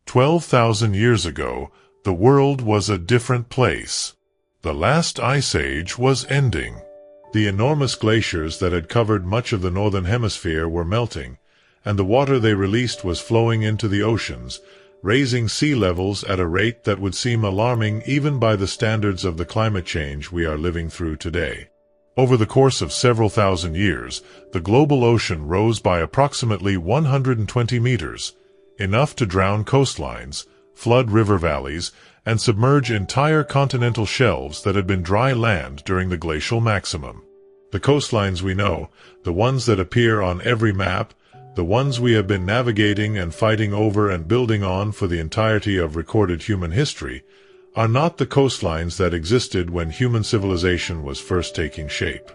12,000 years ago, the world was a different place. The last ice age was ending. The enormous glaciers that had covered much of the northern hemisphere were melting, and the water they released was flowing into the oceans, raising sea levels at a rate that would seem alarming even by the standards of the climate change we are living through today. Over the course of several thousand years, the global ocean rose by approximately 120 meters, enough to drown coastlines, flood river valleys, and submerge entire continental shelves that had been dry land during the glacial maximum. The coastlines we know, the ones that appear on every map, the ones we have been navigating and fighting over and building on for the entirety of recorded human history, are not the coastlines that existed when human civilization was first taking shape.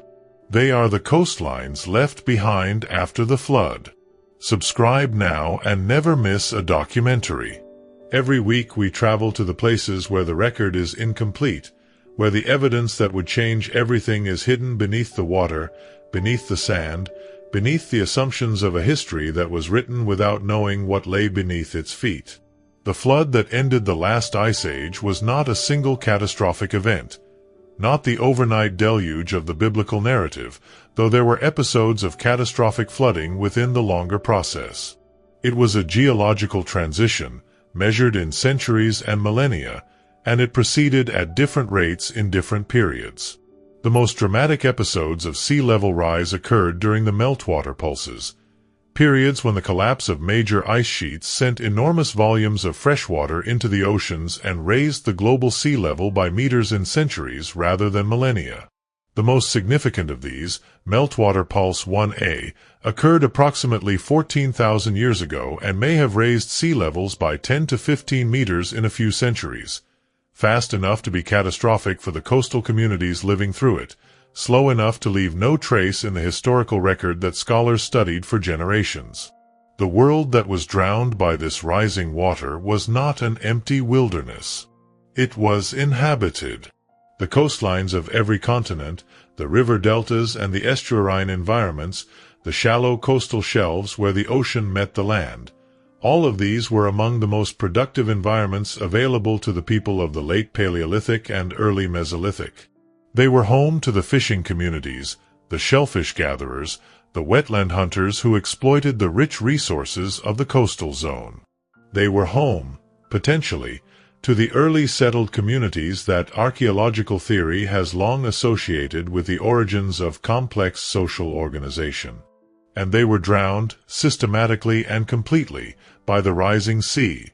They are the coastlines left behind after the flood. Subscribe now and never miss a documentary. Every week we travel to the places where the record is incomplete, where the evidence that would change everything is hidden beneath the water, beneath the sand, beneath the assumptions of a history that was written without knowing what lay beneath its feet. The flood that ended the last ice age was not a single catastrophic event, not the overnight deluge of the biblical narrative, though there were episodes of catastrophic flooding within the longer process. It was a geological transition, measured in centuries and millennia, and it proceeded at different rates in different periods. The most dramatic episodes of sea level rise occurred during the meltwater pulses, periods when the collapse of major ice sheets sent enormous volumes of fresh water into the oceans and raised the global sea level by meters in centuries rather than millennia. The most significant of these, Meltwater Pulse 1A, occurred approximately 14,000 years ago and may have raised sea levels by 10 to 15 meters in a few centuries, fast enough to be catastrophic for the coastal communities living through it, slow enough to leave no trace in the historical record that scholars studied for generations. The world that was drowned by this rising water was not an empty wilderness. It was inhabited. The coastlines of every continent, the river deltas and the estuarine environments, the shallow coastal shelves where the ocean met the land, all of these were among the most productive environments available to the people of the late Paleolithic and early Mesolithic. They were home to the fishing communities, the shellfish gatherers, the wetland hunters who exploited the rich resources of the coastal zone. They were home, potentially, to the early settled communities that archaeological theory has long associated with the origins of complex social organization. And they were drowned, systematically and completely, by the rising sea,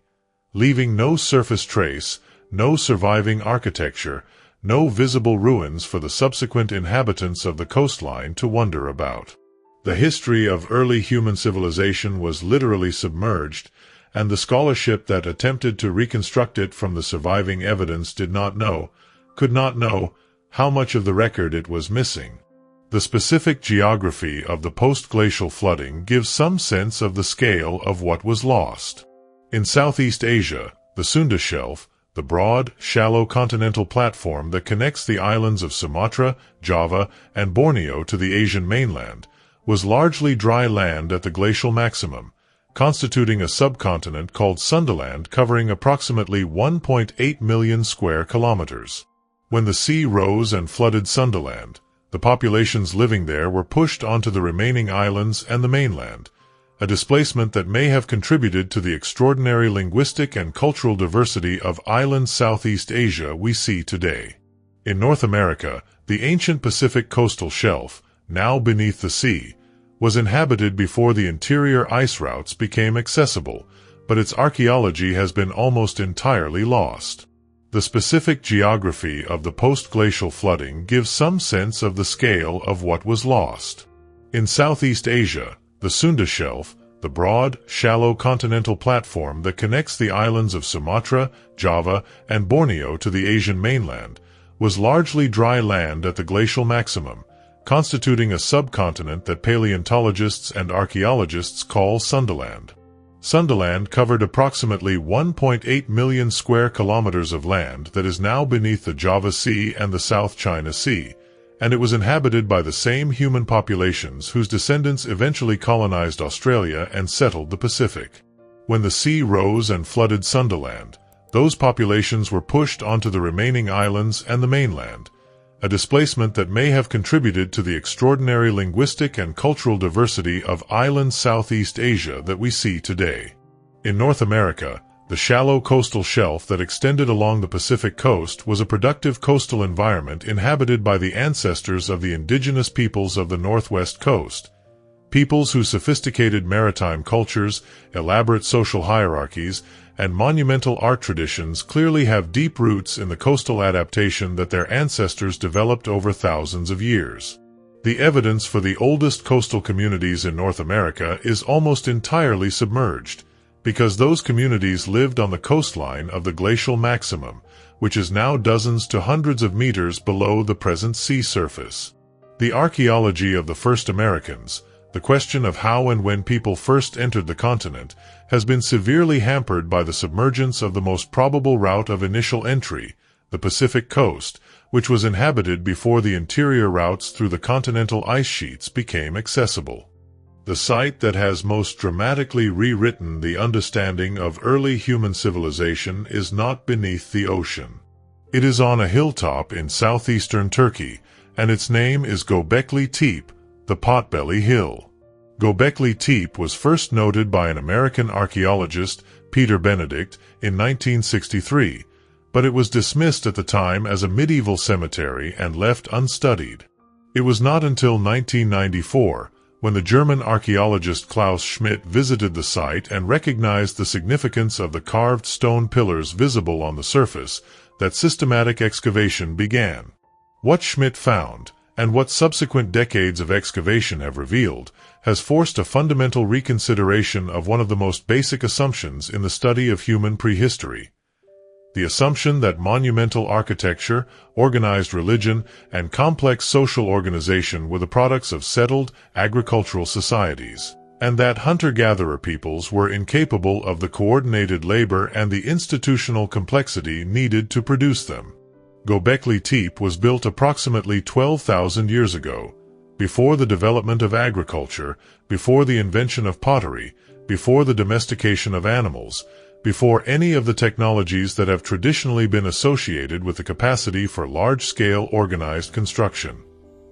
leaving no surface trace, no surviving architecture, no visible ruins for the subsequent inhabitants of the coastline to wonder about. The history of early human civilization was literally submerged, and the scholarship that attempted to reconstruct it from the surviving evidence could not know, how much of the record it was missing. The specific geography of the post-glacial flooding gives some sense of the scale of what was lost. In Southeast Asia, the Sunda Shelf, the broad, shallow continental platform that connects the islands of Sumatra, Java, and Borneo to the Asian mainland, was largely dry land at the glacial maximum, constituting a subcontinent called Sundaland covering approximately 1.8 million square kilometers. When the sea rose and flooded Sundaland, the populations living there were pushed onto the remaining islands and the mainland, a displacement that may have contributed to the extraordinary linguistic and cultural diversity of island Southeast Asia we see today. In North America, the ancient Pacific coastal shelf, now beneath the sea, was inhabited before the interior ice routes became accessible, but its archaeology has been almost entirely lost. The specific geography of the post-glacial flooding gives some sense of the scale of what was lost. In Southeast Asia, the Sunda Shelf, the broad, shallow continental platform that connects the islands of Sumatra, Java, and Borneo to the Asian mainland, was largely dry land at the glacial maximum, constituting a subcontinent that paleontologists and archaeologists call Sundaland. Sundaland covered approximately 1.8 million square kilometers of land that is now beneath the Java Sea and the South China Sea, and it was inhabited by the same human populations whose descendants eventually colonized Australia and settled the Pacific. When the sea rose and flooded Sunderland, those populations were pushed onto the remaining islands and the mainland, a displacement that may have contributed to the extraordinary linguistic and cultural diversity of island Southeast Asia that we see today. In North America, the shallow coastal shelf that extended along the Pacific coast was a productive coastal environment inhabited by the ancestors of the indigenous peoples of the Northwest Coast, peoples whose sophisticated maritime cultures, elaborate social hierarchies, and monumental art traditions clearly have deep roots in the coastal adaptation that their ancestors developed over thousands of years. The evidence for the oldest coastal communities in North America is almost entirely submerged, because those communities lived on the coastline of the glacial maximum, which is now dozens to hundreds of meters below the present sea surface. The archaeology of the first Americans, the question of how and when people first entered the continent, has been severely hampered by the submergence of the most probable route of initial entry, the Pacific coast, which was inhabited before the interior routes through the continental ice sheets became accessible. The site that has most dramatically rewritten the understanding of early human civilization is not beneath the ocean. It is on a hilltop in southeastern Turkey, and its name is Göbekli Tepe, the Potbelly Hill. Göbekli Tepe was first noted by an American archaeologist, Peter Benedict, in 1963, but it was dismissed at the time as a medieval cemetery and left unstudied. It was not until 1994, when the German archaeologist Klaus Schmidt visited the site and recognized the significance of the carved stone pillars visible on the surface, that systematic excavation began. What Schmidt found, and what subsequent decades of excavation have revealed, has forced a fundamental reconsideration of one of the most basic assumptions in the study of human prehistory. The assumption that monumental architecture, organized religion, and complex social organization were the products of settled, agricultural societies, and that hunter-gatherer peoples were incapable of the coordinated labor and the institutional complexity needed to produce them. Göbekli Tepe was built approximately 12,000 years ago, before the development of agriculture, before the invention of pottery, before the domestication of animals, before any of the technologies that have traditionally been associated with the capacity for large-scale organized construction.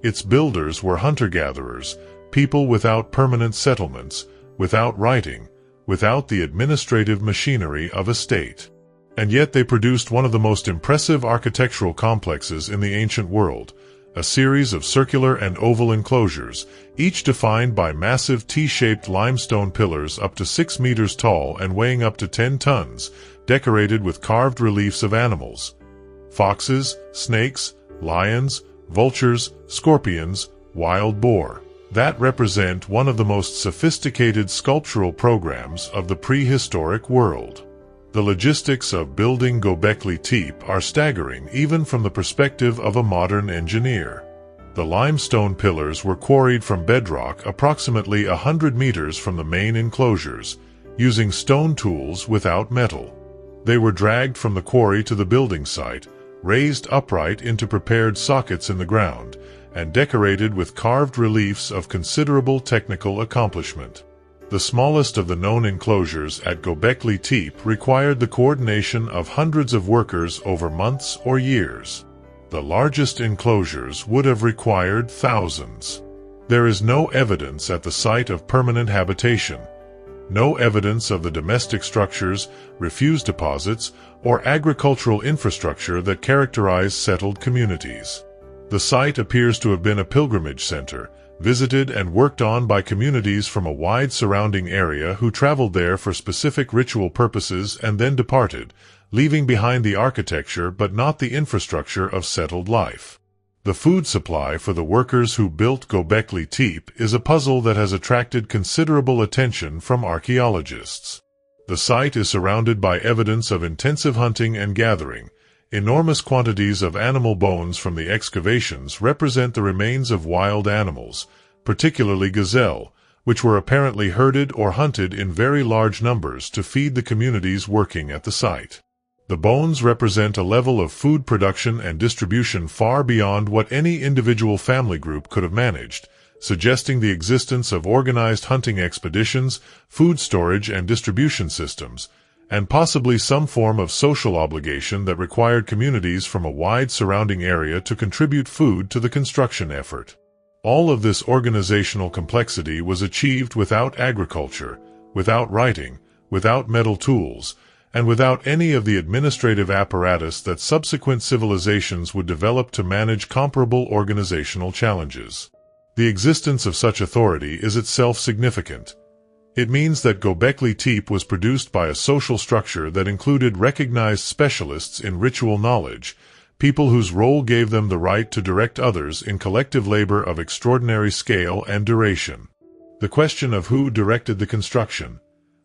Its builders were hunter-gatherers, people without permanent settlements, without writing, without the administrative machinery of a state. And yet they produced one of the most impressive architectural complexes in the ancient world, a series of circular and oval enclosures, each defined by massive T-shaped limestone pillars up to 6 meters tall and weighing up to 10 tons, decorated with carved reliefs of animals: foxes, snakes, lions, vultures, scorpions, wild boar, that represent one of the most sophisticated sculptural programs of the prehistoric world. The logistics of building Göbekli Tepe are staggering even from the perspective of a modern engineer. The limestone pillars were quarried from bedrock approximately 100 meters from the main enclosures, using stone tools without metal. They were dragged from the quarry to the building site, raised upright into prepared sockets in the ground, and decorated with carved reliefs of considerable technical accomplishment. The smallest of the known enclosures at Göbekli Tepe required the coordination of hundreds of workers over months or years. The largest enclosures would have required thousands. There is no evidence at the site of permanent habitation, no evidence of the domestic structures, refuse deposits, or agricultural infrastructure that characterize settled communities. The site appears to have been a pilgrimage center, visited and worked on by communities from a wide surrounding area who traveled there for specific ritual purposes and then departed, leaving behind the architecture but not the infrastructure of settled life. The food supply for the workers who built Göbekli Tepe is a puzzle that has attracted considerable attention from archaeologists. The site is surrounded by evidence of intensive hunting and gathering. Enormous quantities of animal bones from the excavations represent the remains of wild animals, particularly gazelle, which were apparently herded or hunted in very large numbers to feed the communities working at the site. The bones represent a level of food production and distribution far beyond what any individual family group could have managed, suggesting the existence of organized hunting expeditions, food storage and distribution systems, and possibly some form of social obligation that required communities from a wide surrounding area to contribute food to the construction effort. All of this organizational complexity was achieved without agriculture, without writing, without metal tools, and without any of the administrative apparatus that subsequent civilizations would develop to manage comparable organizational challenges. The existence of such authority is itself significant. It means that Göbekli Tepe was produced by a social structure that included recognized specialists in ritual knowledge, people whose role gave them the right to direct others in collective labor of extraordinary scale and duration. The question of who directed the construction,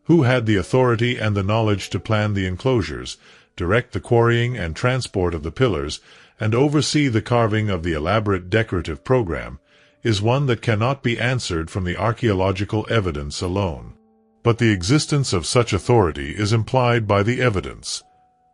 who had the authority and the knowledge to plan the enclosures, direct the quarrying and transport of the pillars, and oversee the carving of the elaborate decorative program, is one that cannot be answered from the archaeological evidence alone. But the existence of such authority is implied by the evidence.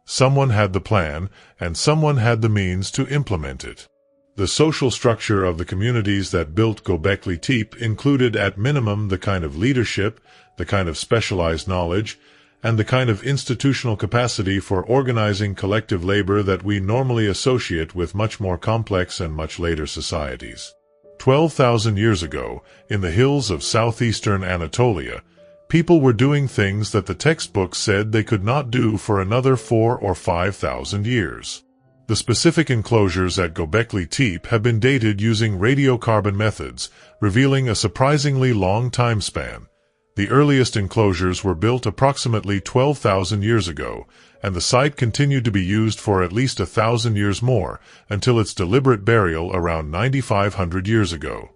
Someone had the plan, and someone had the means to implement it. The social structure of the communities that built Göbekli Tepe included at minimum the kind of leadership, the kind of specialized knowledge, and the kind of institutional capacity for organizing collective labor that we normally associate with much more complex and much later societies. 12,000 years ago, in the hills of southeastern Anatolia, people were doing things that the textbooks said they could not do for another 4,000 or 5,000 years. The specific enclosures at Göbekli Tepe have been dated using radiocarbon methods, revealing a surprisingly long time span. The earliest enclosures were built approximately 12,000 years ago, and the site continued to be used for at least 1,000 years more, until its deliberate burial around 9,500 years ago.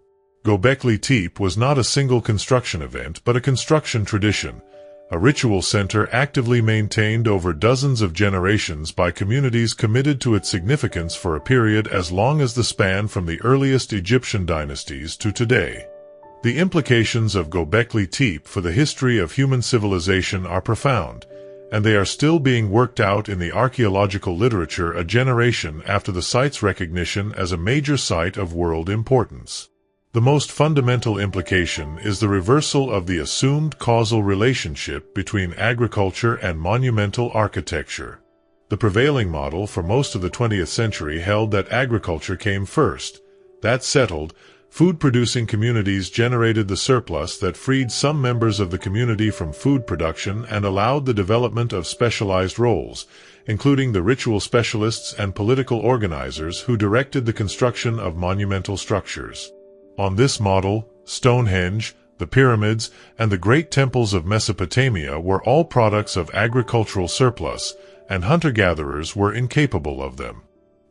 Göbekli Tepe was not a single construction event but a construction tradition, a ritual center actively maintained over dozens of generations by communities committed to its significance for a period as long as the span from the earliest Egyptian dynasties to today. The implications of Göbekli Tepe for the history of human civilization are profound, and they are still being worked out in the archaeological literature a generation after the site's recognition as a major site of world importance. The most fundamental implication is the reversal of the assumed causal relationship between agriculture and monumental architecture. The prevailing model for most of the 20th century held that agriculture came first. That settled, food-producing communities generated the surplus that freed some members of the community from food production and allowed the development of specialized roles, including the ritual specialists and political organizers who directed the construction of monumental structures. On this model, Stonehenge, the pyramids, and the great temples of Mesopotamia were all products of agricultural surplus, and hunter-gatherers were incapable of them.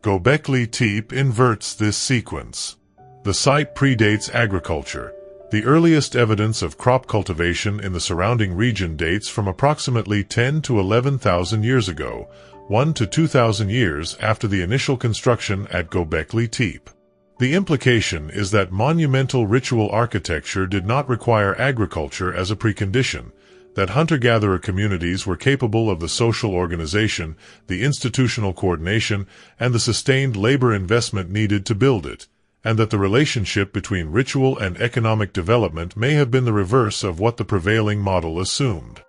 Göbekli Tepe inverts this sequence. The site predates agriculture. The earliest evidence of crop cultivation in the surrounding region dates from approximately 10 to 11,000 years ago, 1 to 2,000 years after the initial construction at Göbekli Tepe. The implication is that monumental ritual architecture did not require agriculture as a precondition, that hunter-gatherer communities were capable of the social organization, the institutional coordination, and the sustained labor investment needed to build it, and that the relationship between ritual and economic development may have been the reverse of what the prevailing model assumed.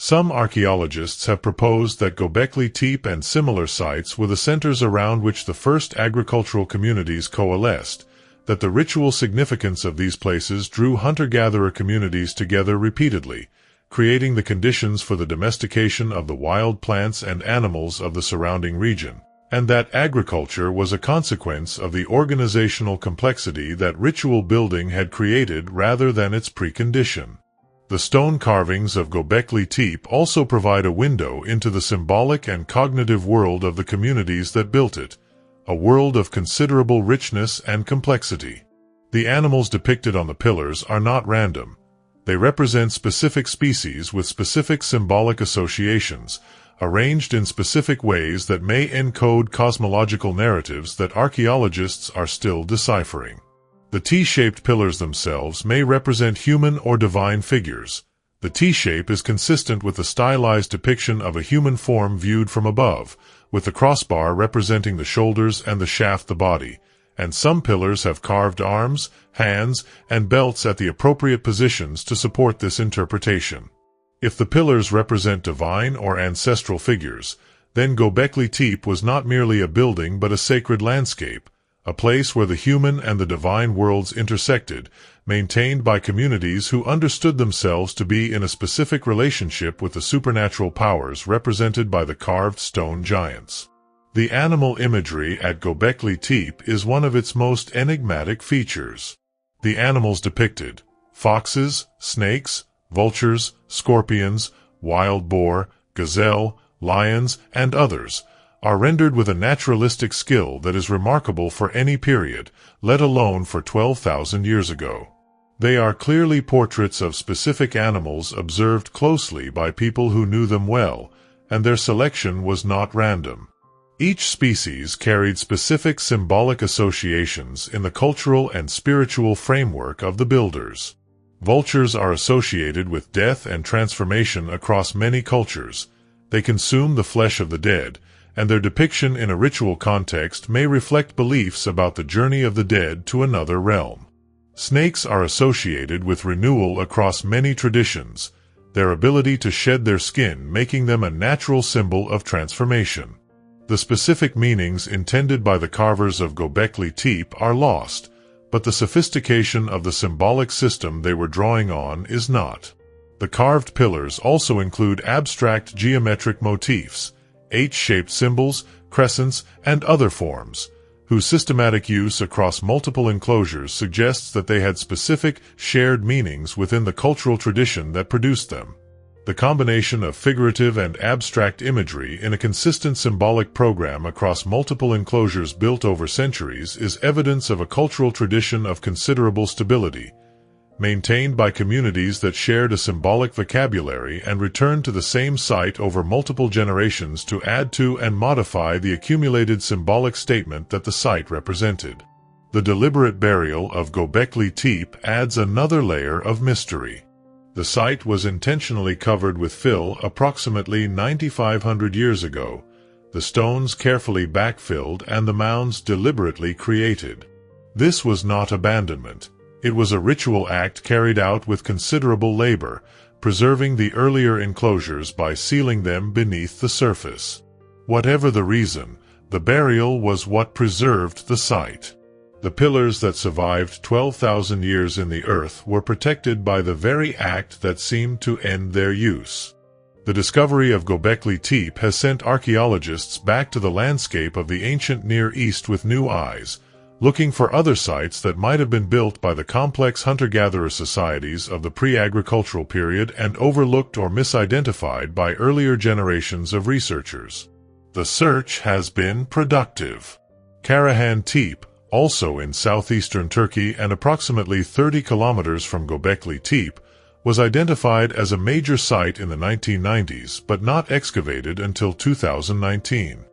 Some archaeologists have proposed that Göbekli Tepe and similar sites were the centers around which the first agricultural communities coalesced, that the ritual significance of these places drew hunter-gatherer communities together repeatedly, creating the conditions for the domestication of the wild plants and animals of the surrounding region, and that agriculture was a consequence of the organizational complexity that ritual building had created rather than its precondition. The stone carvings of Göbekli Tepe also provide a window into the symbolic and cognitive world of the communities that built it, a world of considerable richness and complexity. The animals depicted on the pillars are not random. They represent specific species with specific symbolic associations, arranged in specific ways that may encode cosmological narratives that archaeologists are still deciphering. The T-shaped pillars themselves may represent human or divine figures. The T-shape is consistent with the stylized depiction of a human form viewed from above, with the crossbar representing the shoulders and the shaft the body, and some pillars have carved arms, hands, and belts at the appropriate positions to support this interpretation. If the pillars represent divine or ancestral figures, then Göbekli Tepe was not merely a building but a sacred landscape, a place where the human and the divine worlds intersected, maintained by communities who understood themselves to be in a specific relationship with the supernatural powers represented by the carved stone giants. The animal imagery at Göbekli Tepe is one of its most enigmatic features. The animals depicted: foxes, snakes, vultures, scorpions, wild boar, gazelle, lions, and others, are rendered with a naturalistic skill that is remarkable for any period, let alone for 12,000 years ago. They are clearly portraits of specific animals observed closely by people who knew them well, and their selection was not random. Each species carried specific symbolic associations in the cultural and spiritual framework of the builders. Vultures are associated with death and transformation across many cultures. They consume the flesh of the dead, and their depiction in a ritual context may reflect beliefs about the journey of the dead to another realm. Snakes are associated with renewal across many traditions, their ability to shed their skin making them a natural symbol of transformation. The specific meanings intended by the carvers of Göbekli Tepe are lost, but the sophistication of the symbolic system they were drawing on is not. The carved pillars also include abstract geometric motifs, H-shaped symbols, crescents, and other forms, whose systematic use across multiple enclosures suggests that they had specific, shared meanings within the cultural tradition that produced them. The combination of figurative and abstract imagery in a consistent symbolic program across multiple enclosures built over centuries is evidence of a cultural tradition of considerable stability, maintained by communities that shared a symbolic vocabulary and returned to the same site over multiple generations to add to and modify the accumulated symbolic statement that the site represented. The deliberate burial of Göbekli Tepe adds another layer of mystery. The site was intentionally covered with fill approximately 9,500 years ago, the stones carefully backfilled and the mounds deliberately created. This was not abandonment. It was a ritual act carried out with considerable labor, preserving the earlier enclosures by sealing them beneath the surface. Whatever the reason, the burial was what preserved the site. The pillars that survived 12,000 years in the earth were protected by the very act that seemed to end their use. The discovery of Göbekli Tepe has sent archaeologists back to the landscape of the ancient Near East with new eyes, looking for other sites that might have been built by the complex hunter-gatherer societies of the pre-agricultural period and overlooked or misidentified by earlier generations of researchers. The search has been productive. Karahan Tepe, also in southeastern Turkey and approximately 30 kilometers from Göbekli Tepe, was identified as a major site in the 1990s but not excavated until 2019.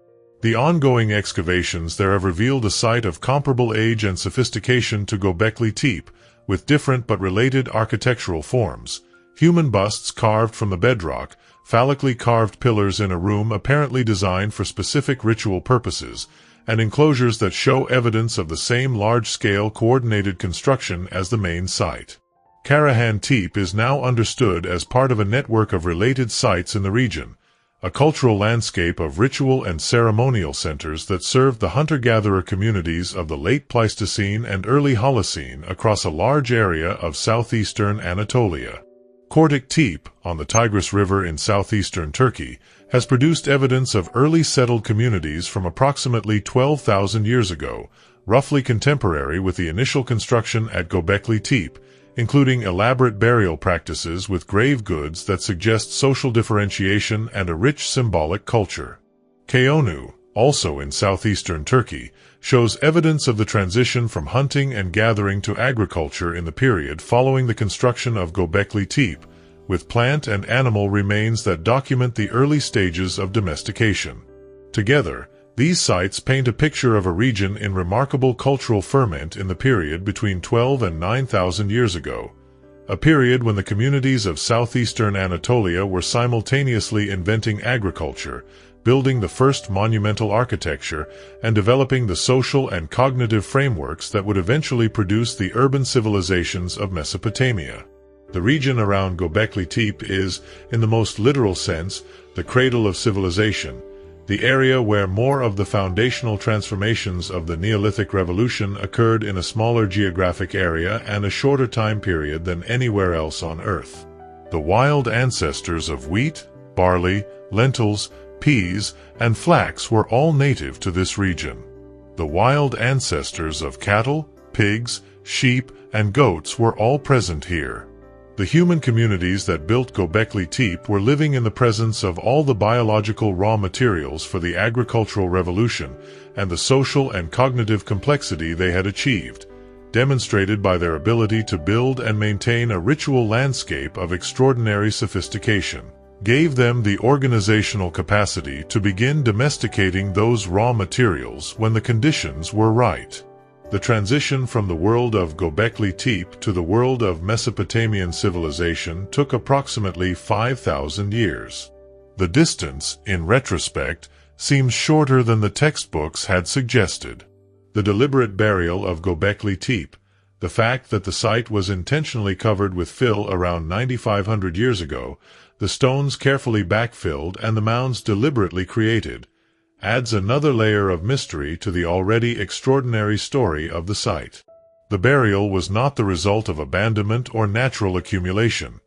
The ongoing excavations there have revealed a site of comparable age and sophistication to Göbekli Tepe, with different but related architectural forms: human busts carved from the bedrock, phallically carved pillars in a room apparently designed for specific ritual purposes, and enclosures that show evidence of the same large-scale coordinated construction as the main site. Karahan Tepe is now understood as part of a network of related sites in the region, a cultural landscape of ritual and ceremonial centers that served the hunter-gatherer communities of the late Pleistocene and early Holocene across a large area of southeastern Anatolia. Kordik Tepe, on the Tigris River in southeastern Turkey, has produced evidence of early settled communities from approximately 12,000 years ago, roughly contemporary with the initial construction at Göbekli Tepe, including elaborate burial practices with grave goods that suggest social differentiation and a rich symbolic culture. Keonu, also in southeastern Turkey, shows evidence of the transition from hunting and gathering to agriculture in the period following the construction of Göbekli Tepe, with plant and animal remains that document the early stages of domestication. Together, these sites paint a picture of a region in remarkable cultural ferment in the period between 12 and 9,000 years ago, a period when the communities of southeastern Anatolia were simultaneously inventing agriculture, building the first monumental architecture, and developing the social and cognitive frameworks that would eventually produce the urban civilizations of Mesopotamia. The region around Göbekli Tepe is, in the most literal sense, the cradle of civilization, the area where more of the foundational transformations of the Neolithic Revolution occurred in a smaller geographic area and a shorter time period than anywhere else on Earth. The wild ancestors of wheat, barley, lentils, peas, and flax were all native to this region. The wild ancestors of cattle, pigs, sheep, and goats were all present here. The human communities that built Göbekli Tepe were living in the presence of all the biological raw materials for the agricultural revolution and the social and cognitive complexity they had achieved, demonstrated by their ability to build and maintain a ritual landscape of extraordinary sophistication, gave them the organizational capacity to begin domesticating those raw materials when the conditions were right. The transition from the world of Göbekli Tepe to the world of Mesopotamian civilization took approximately 5,000 years. The distance, in retrospect, seems shorter than the textbooks had suggested. The deliberate burial of Göbekli Tepe, the fact that the site was intentionally covered with fill around 9,500 years ago, the stones carefully backfilled and the mounds deliberately created, adds another layer of mystery to the already extraordinary story of the site. The burial was not the result of abandonment or natural accumulation.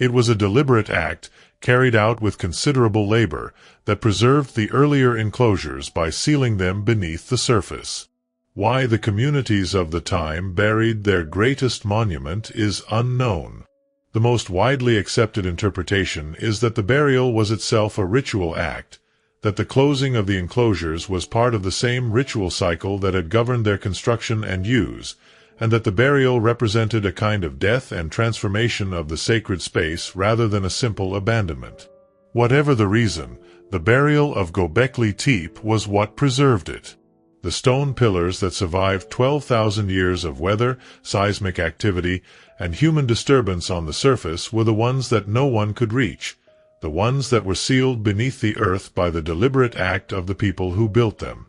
It was a deliberate act, carried out with considerable labor, that preserved the earlier enclosures by sealing them beneath the surface. Why the communities of the time buried their greatest monument is unknown. The most widely accepted interpretation is that the burial was itself a ritual act, that the closing of the enclosures was part of the same ritual cycle that had governed their construction and use, and that the burial represented a kind of death and transformation of the sacred space rather than a simple abandonment. Whatever the reason, the burial of Göbekli Tepe was what preserved it. The stone pillars that survived 12,000 years of weather, seismic activity, and human disturbance on the surface were the ones that no one could reach, the ones that were sealed beneath the earth by the deliberate act of the people who built them.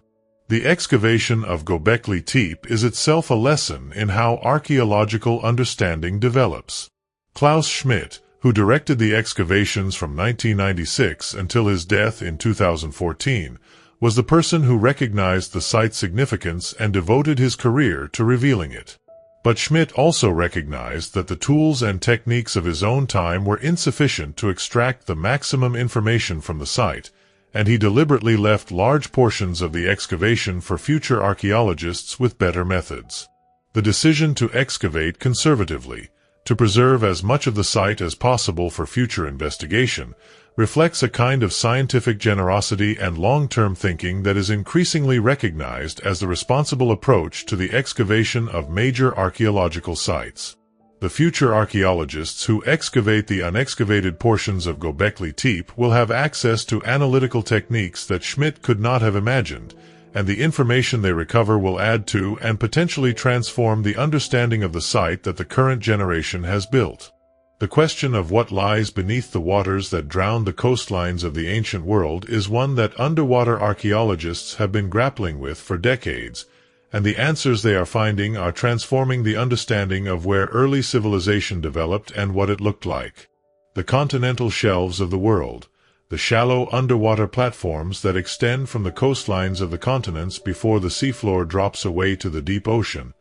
The excavation of Göbekli Tepe is itself a lesson in how archaeological understanding develops. Klaus Schmidt, who directed the excavations from 1996 until his death in 2014, was the person who recognized the site's significance and devoted his career to revealing it. But Schmidt also recognized that the tools and techniques of his own time were insufficient to extract the maximum information from the site, and he deliberately left large portions of the excavation for future archaeologists with better methods. The decision to excavate conservatively, to preserve as much of the site as possible for future investigation, reflects a kind of scientific generosity and long-term thinking that is increasingly recognized as the responsible approach to the excavation of major archaeological sites. The future archaeologists who excavate the unexcavated portions of Göbekli Tepe will have access to analytical techniques that Schmidt could not have imagined, and the information they recover will add to and potentially transform the understanding of the site that the current generation has built. The question of what lies beneath the waters that drown the coastlines of the ancient world is one that underwater archaeologists have been grappling with for decades, and the answers they are finding are transforming the understanding of where early civilization developed and what it looked like. The continental shelves of the world, the shallow underwater platforms that extend from the coastlines of the continents before the seafloor drops away to the deep ocean,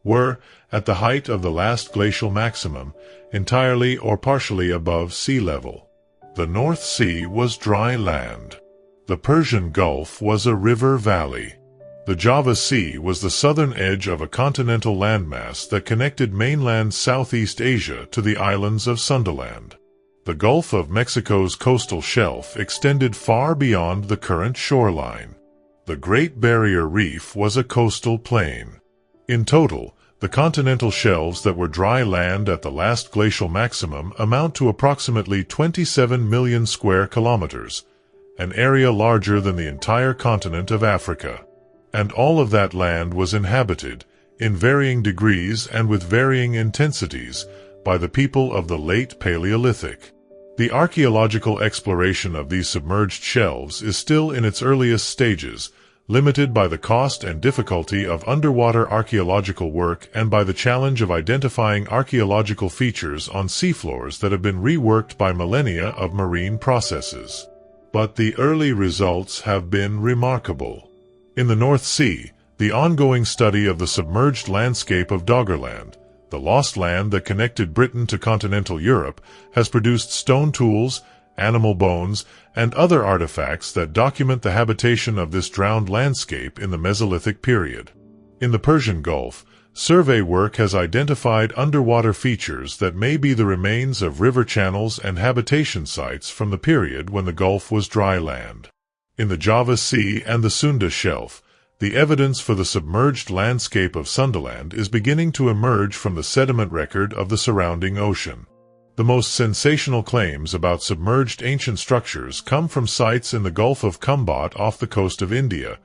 were, at the height of the last glacial maximum, entirely or partially above sea level. The North Sea was dry land. The Persian Gulf was a river valley. The Java Sea was the southern edge of a continental landmass that connected mainland Southeast Asia to the islands of Sundaland. The Gulf of Mexico's coastal shelf extended far beyond the current shoreline. The Great Barrier Reef was a coastal plain. In total, the continental shelves that were dry land at the last glacial maximum amount to approximately 27 million square kilometers, an area larger than the entire continent of Africa. And all of that land was inhabited, in varying degrees and with varying intensities, by the people of the late Paleolithic. The archaeological exploration of these submerged shelves is still in its earliest stages, limited by the cost and difficulty of underwater archaeological work and by the challenge of identifying archaeological features on seafloors that have been reworked by millennia of marine processes. But the early results have been remarkable. In the North Sea, the ongoing study of the submerged landscape of Doggerland, the lost land that connected Britain to continental Europe, has produced stone tools, animal bones, and other artifacts that document the habitation of this drowned landscape in the Mesolithic period. In the Persian Gulf, survey work has identified underwater features that may be the remains of river channels and habitation sites from the period when the Gulf was dry land. In the Java Sea and the Sunda Shelf, the evidence for the submerged landscape of Sundaland is beginning to emerge from the sediment record of the surrounding ocean. The most sensational claims about submerged ancient structures come from sites in the Gulf of Khambhat off the coast of India,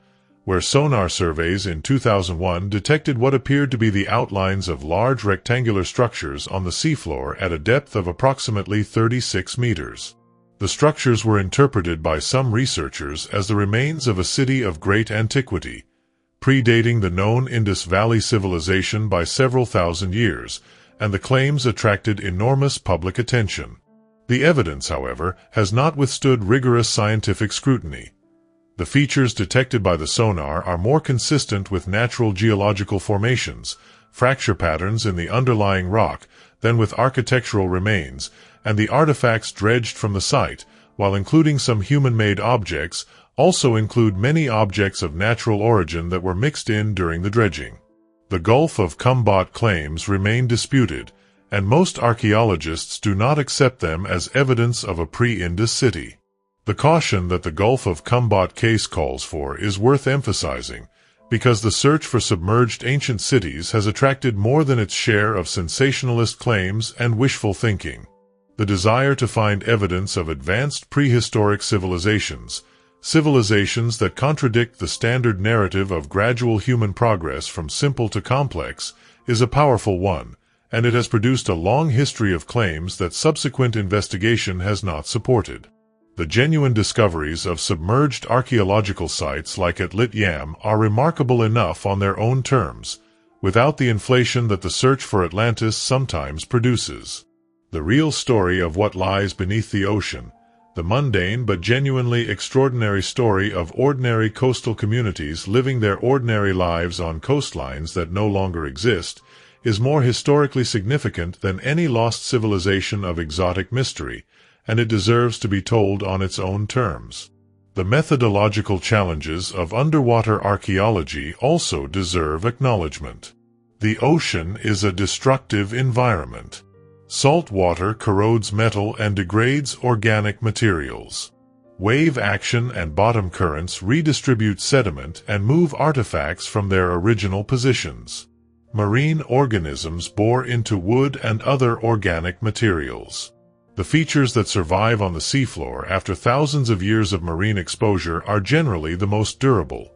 where sonar surveys in 2001 detected what appeared to be the outlines of large rectangular structures on the seafloor at a depth of approximately 36 meters. The structures were interpreted by some researchers as the remains of a city of great antiquity, predating the known Indus Valley civilization by several thousand years, and the claims attracted enormous public attention. The evidence, however, has not withstood rigorous scientific scrutiny. The features detected by the sonar are more consistent with natural geological formations, fracture patterns in the underlying rock, than with architectural remains, and the artifacts dredged from the site, while including some human-made objects, also include many objects of natural origin that were mixed in during the dredging. The Gulf of Khambhat claims remain disputed, and most archaeologists do not accept them as evidence of a pre-Indus city. The caution that the Gulf of Khambhat case calls for is worth emphasizing, because the search for submerged ancient cities has attracted more than its share of sensationalist claims and wishful thinking. The desire to find evidence of advanced prehistoric civilizations that contradict the standard narrative of gradual human progress from simple to complex, is a powerful one, and it has produced a long history of claims that subsequent investigation has not supported. The genuine discoveries of submerged archaeological sites like at Lit Yam are remarkable enough on their own terms, without the inflation that the search for Atlantis sometimes produces. The real story of what lies beneath the ocean, the mundane but genuinely extraordinary story of ordinary coastal communities living their ordinary lives on coastlines that no longer exist, is more historically significant than any lost civilization of exotic mystery, and it deserves to be told on its own terms. The methodological challenges of underwater archaeology also deserve acknowledgement. The ocean is a destructive environment. Salt water corrodes metal and degrades organic materials. Wave action and bottom currents redistribute sediment and move artifacts from their original positions. Marine organisms bore into wood and other organic materials. The features that survive on the seafloor after thousands of years of marine exposure are generally the most durable.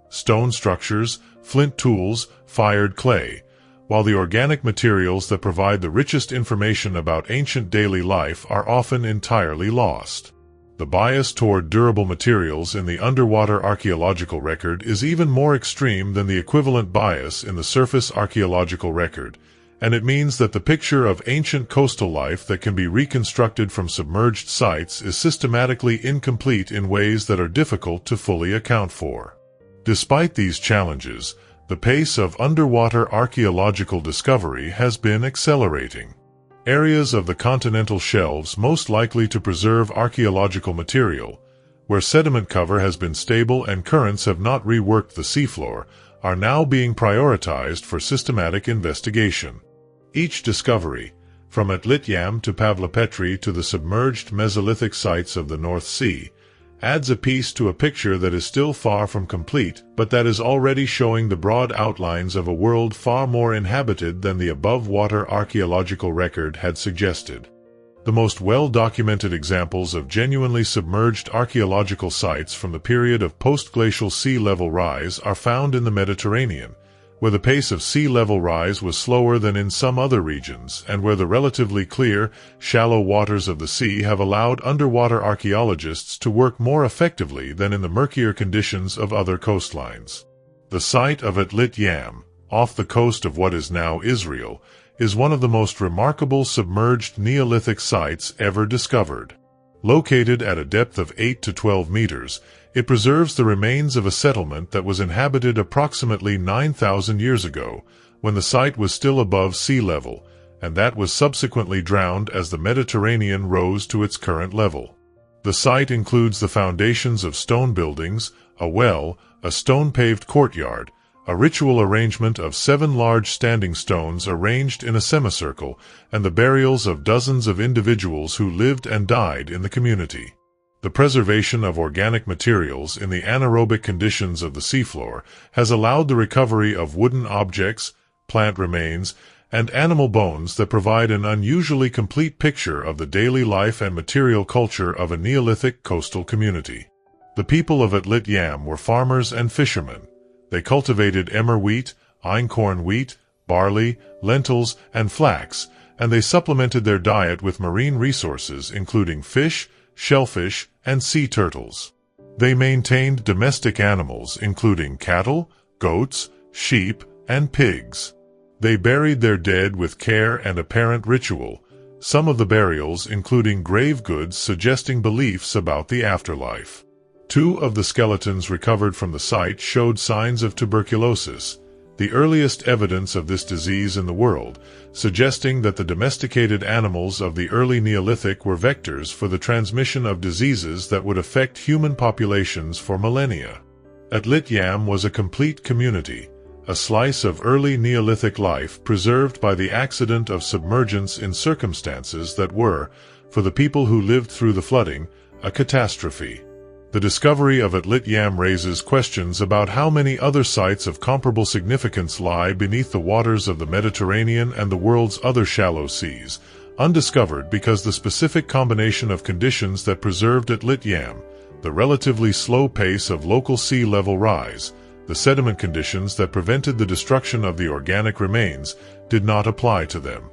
Stone structures, flint tools, fired clay, while the organic materials that provide the richest information about ancient daily life are often entirely lost. The bias toward durable materials in the underwater archaeological record is even more extreme than the equivalent bias in the surface archaeological record, and it means that the picture of ancient coastal life that can be reconstructed from submerged sites is systematically incomplete in ways that are difficult to fully account for. Despite these challenges, the pace of underwater archaeological discovery has been accelerating. Areas of the continental shelves most likely to preserve archaeological material, where sediment cover has been stable and currents have not reworked the seafloor, are now being prioritized for systematic investigation. Each discovery, from Atlit Yam to Pavlopetri to the submerged Mesolithic sites of the North Sea, adds a piece to a picture that is still far from complete, but that is already showing the broad outlines of a world far more inhabited than the above-water archaeological record had suggested. The most well-documented examples of genuinely submerged archaeological sites from the period of post-glacial sea level rise are found in the Mediterranean, where the pace of sea level rise was slower than in some other regions, and where the relatively clear, shallow waters of the sea have allowed underwater archaeologists to work more effectively than in the murkier conditions of other coastlines. The site of Atlit Yam, off the coast of what is now Israel, is one of the most remarkable submerged Neolithic sites ever discovered. Located at a depth of 8 to 12 meters, it preserves the remains of a settlement that was inhabited approximately 9,000 years ago, when the site was still above sea level, and that was subsequently drowned as the Mediterranean rose to its current level. The site includes the foundations of stone buildings, a well, a stone-paved courtyard, a ritual arrangement of 7 large standing stones arranged in a semicircle, and the burials of dozens of individuals who lived and died in the community. The preservation of organic materials in the anaerobic conditions of the seafloor has allowed the recovery of wooden objects, plant remains, and animal bones that provide an unusually complete picture of the daily life and material culture of a Neolithic coastal community. The people of Atlit Yam were farmers and fishermen. They cultivated emmer wheat, einkorn wheat, barley, lentils, and flax, and they supplemented their diet with marine resources including fish, shellfish, and sea turtles. They maintained domestic animals including cattle, goats, sheep, and pigs. They buried their dead with care and apparent ritual, some of the burials including grave goods suggesting beliefs about the afterlife. 2 of the skeletons recovered from the site showed signs of tuberculosis, the earliest evidence of this disease in the world, suggesting that the domesticated animals of the early Neolithic were vectors for the transmission of diseases that would affect human populations for millennia. Atlit Yam was a complete community, a slice of early Neolithic life preserved by the accident of submergence in circumstances that were, for the people who lived through the flooding, a catastrophe. The discovery of Atlit Yam raises questions about how many other sites of comparable significance lie beneath the waters of the Mediterranean and the world's other shallow seas, undiscovered because the specific combination of conditions that preserved Atlit Yam, the relatively slow pace of local sea level rise, the sediment conditions that prevented the destruction of the organic remains, did not apply to them.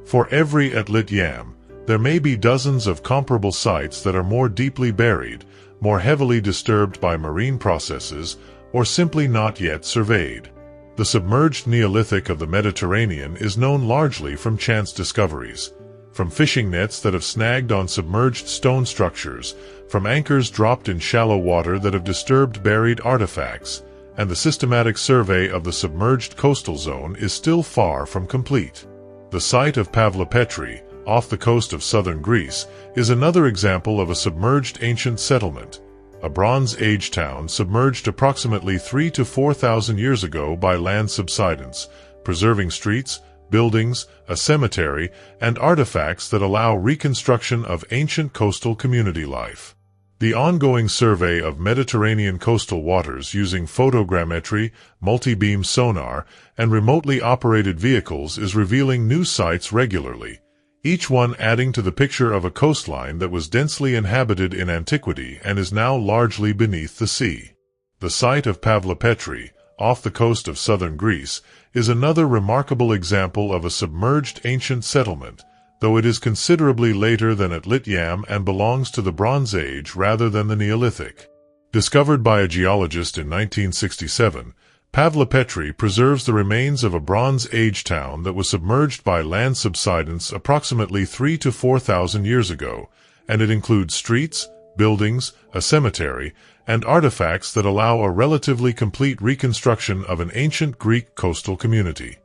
For every Atlit Yam, there may be dozens of comparable sites that are more deeply buried, more heavily disturbed by marine processes, or simply not yet surveyed. The submerged Neolithic of the Mediterranean is known largely from chance discoveries, from fishing nets that have snagged on submerged stone structures, from anchors dropped in shallow water that have disturbed buried artifacts, and the systematic survey of the submerged coastal zone is still far from complete. The site of Pavlopetri, off the coast of southern Greece, is another example of a submerged ancient settlement, a Bronze Age town submerged approximately 3,000 to 4,000 years ago by land subsidence, preserving streets, buildings, a cemetery, and artifacts that allow reconstruction of ancient coastal community life. The ongoing survey of Mediterranean coastal waters using photogrammetry, multi-beam sonar, and remotely operated vehicles is revealing new sites regularly, each one adding to the picture of a coastline that was densely inhabited in antiquity and is now largely beneath the sea. The site of Pavlopetri, off the coast of southern Greece, is another remarkable example of a submerged ancient settlement, though it is considerably later than Atlit Yam and belongs to the Bronze Age rather than the Neolithic. Discovered by a geologist in 1967, Pavlopetri preserves the remains of a Bronze Age town that was submerged by land subsidence approximately 3,000 to 4,000 years ago, and it includes streets, buildings, a cemetery, and artifacts that allow a relatively complete reconstruction of an ancient Greek coastal community.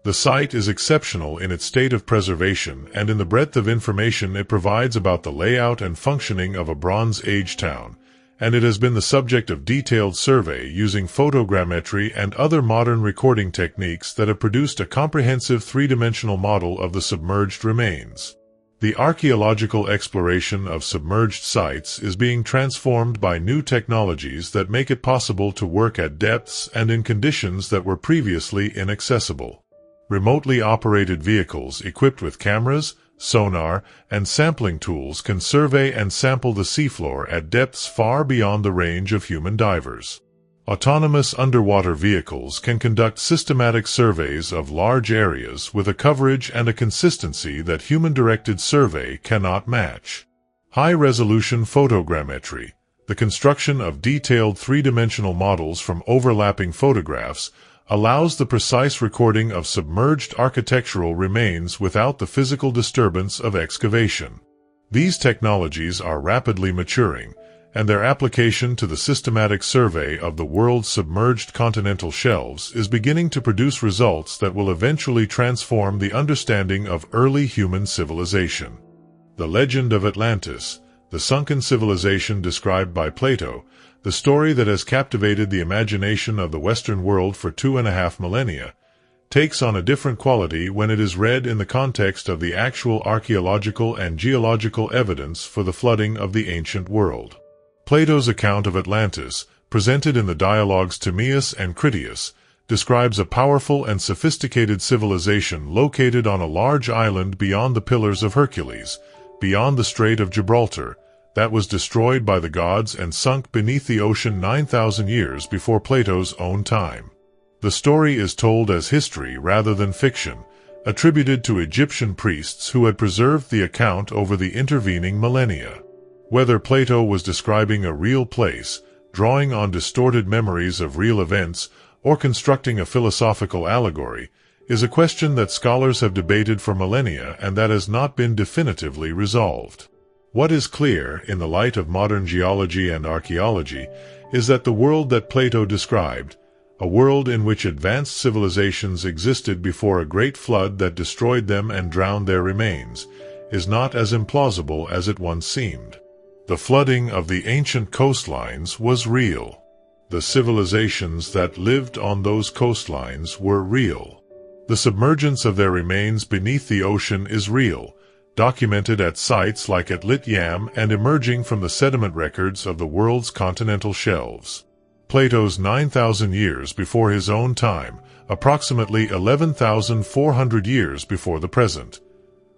The site is exceptional in its state of preservation and in the breadth of information it provides about the layout and functioning of a Bronze Age town, and it has been the subject of detailed survey using photogrammetry and other modern recording techniques that have produced a comprehensive three-dimensional model of the submerged remains. The archaeological exploration of submerged sites is being transformed by new technologies that make it possible to work at depths and in conditions that were previously inaccessible. Remotely operated vehicles equipped with cameras, sonar, and sampling tools can survey and sample the seafloor at depths far beyond the range of human divers. Autonomous underwater vehicles can conduct systematic surveys of large areas with a coverage and a consistency that human-directed survey cannot match. High-resolution photogrammetry, the construction of detailed three-dimensional models from overlapping photographs, allows the precise recording of submerged architectural remains without the physical disturbance of excavation. These technologies are rapidly maturing, and their application to the systematic survey of the world's submerged continental shelves is beginning to produce results that will eventually transform the understanding of early human civilization. The legend of Atlantis, the sunken civilization described by Plato, the story that has captivated the imagination of the Western world for 2.5 millennia, takes on a different quality when it is read in the context of the actual archaeological and geological evidence for the flooding of the ancient world. Plato's account of Atlantis, presented in the dialogues Timaeus and Critias, describes a powerful and sophisticated civilization located on a large island beyond the Pillars of Hercules, beyond the Strait of Gibraltar, that was destroyed by the gods and sunk beneath the ocean 9,000 years before Plato's own time. The story is told as history rather than fiction, attributed to Egyptian priests who had preserved the account over the intervening millennia. Whether Plato was describing a real place, drawing on distorted memories of real events, or constructing a philosophical allegory, is a question that scholars have debated for millennia and that has not been definitively resolved. What is clear, in the light of modern geology and archaeology, is that the world that Plato described, a world in which advanced civilizations existed before a great flood that destroyed them and drowned their remains, is not as implausible as it once seemed. The flooding of the ancient coastlines was real. The civilizations that lived on those coastlines were real. The submergence of their remains beneath the ocean is real, documented at sites like at Lit Yam and emerging from the sediment records of the world's continental shelves. Plato's 9,000 years before his own time, approximately 11,400 years before the present,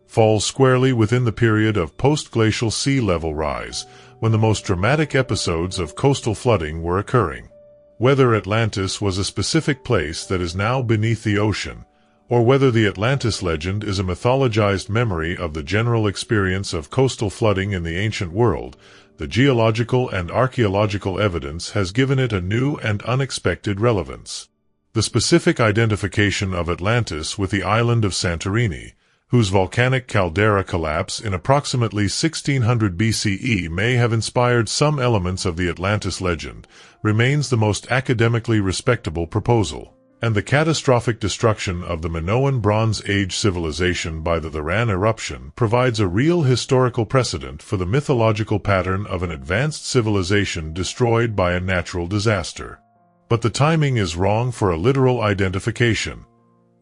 falls squarely within the period of post-glacial sea level rise, when the most dramatic episodes of coastal flooding were occurring. Whether Atlantis was a specific place that is now beneath the ocean, or whether the Atlantis legend is a mythologized memory of the general experience of coastal flooding in the ancient world, the geological and archaeological evidence has given it a new and unexpected relevance. The specific identification of Atlantis with the island of Santorini, whose volcanic caldera collapse in approximately 1600 BCE may have inspired some elements of the Atlantis legend, remains the most academically respectable proposal. And the catastrophic destruction of the Minoan Bronze Age civilization by the Varan eruption provides a real historical precedent for the mythological pattern of an advanced civilization destroyed by a natural disaster. But the timing is wrong for a literal identification.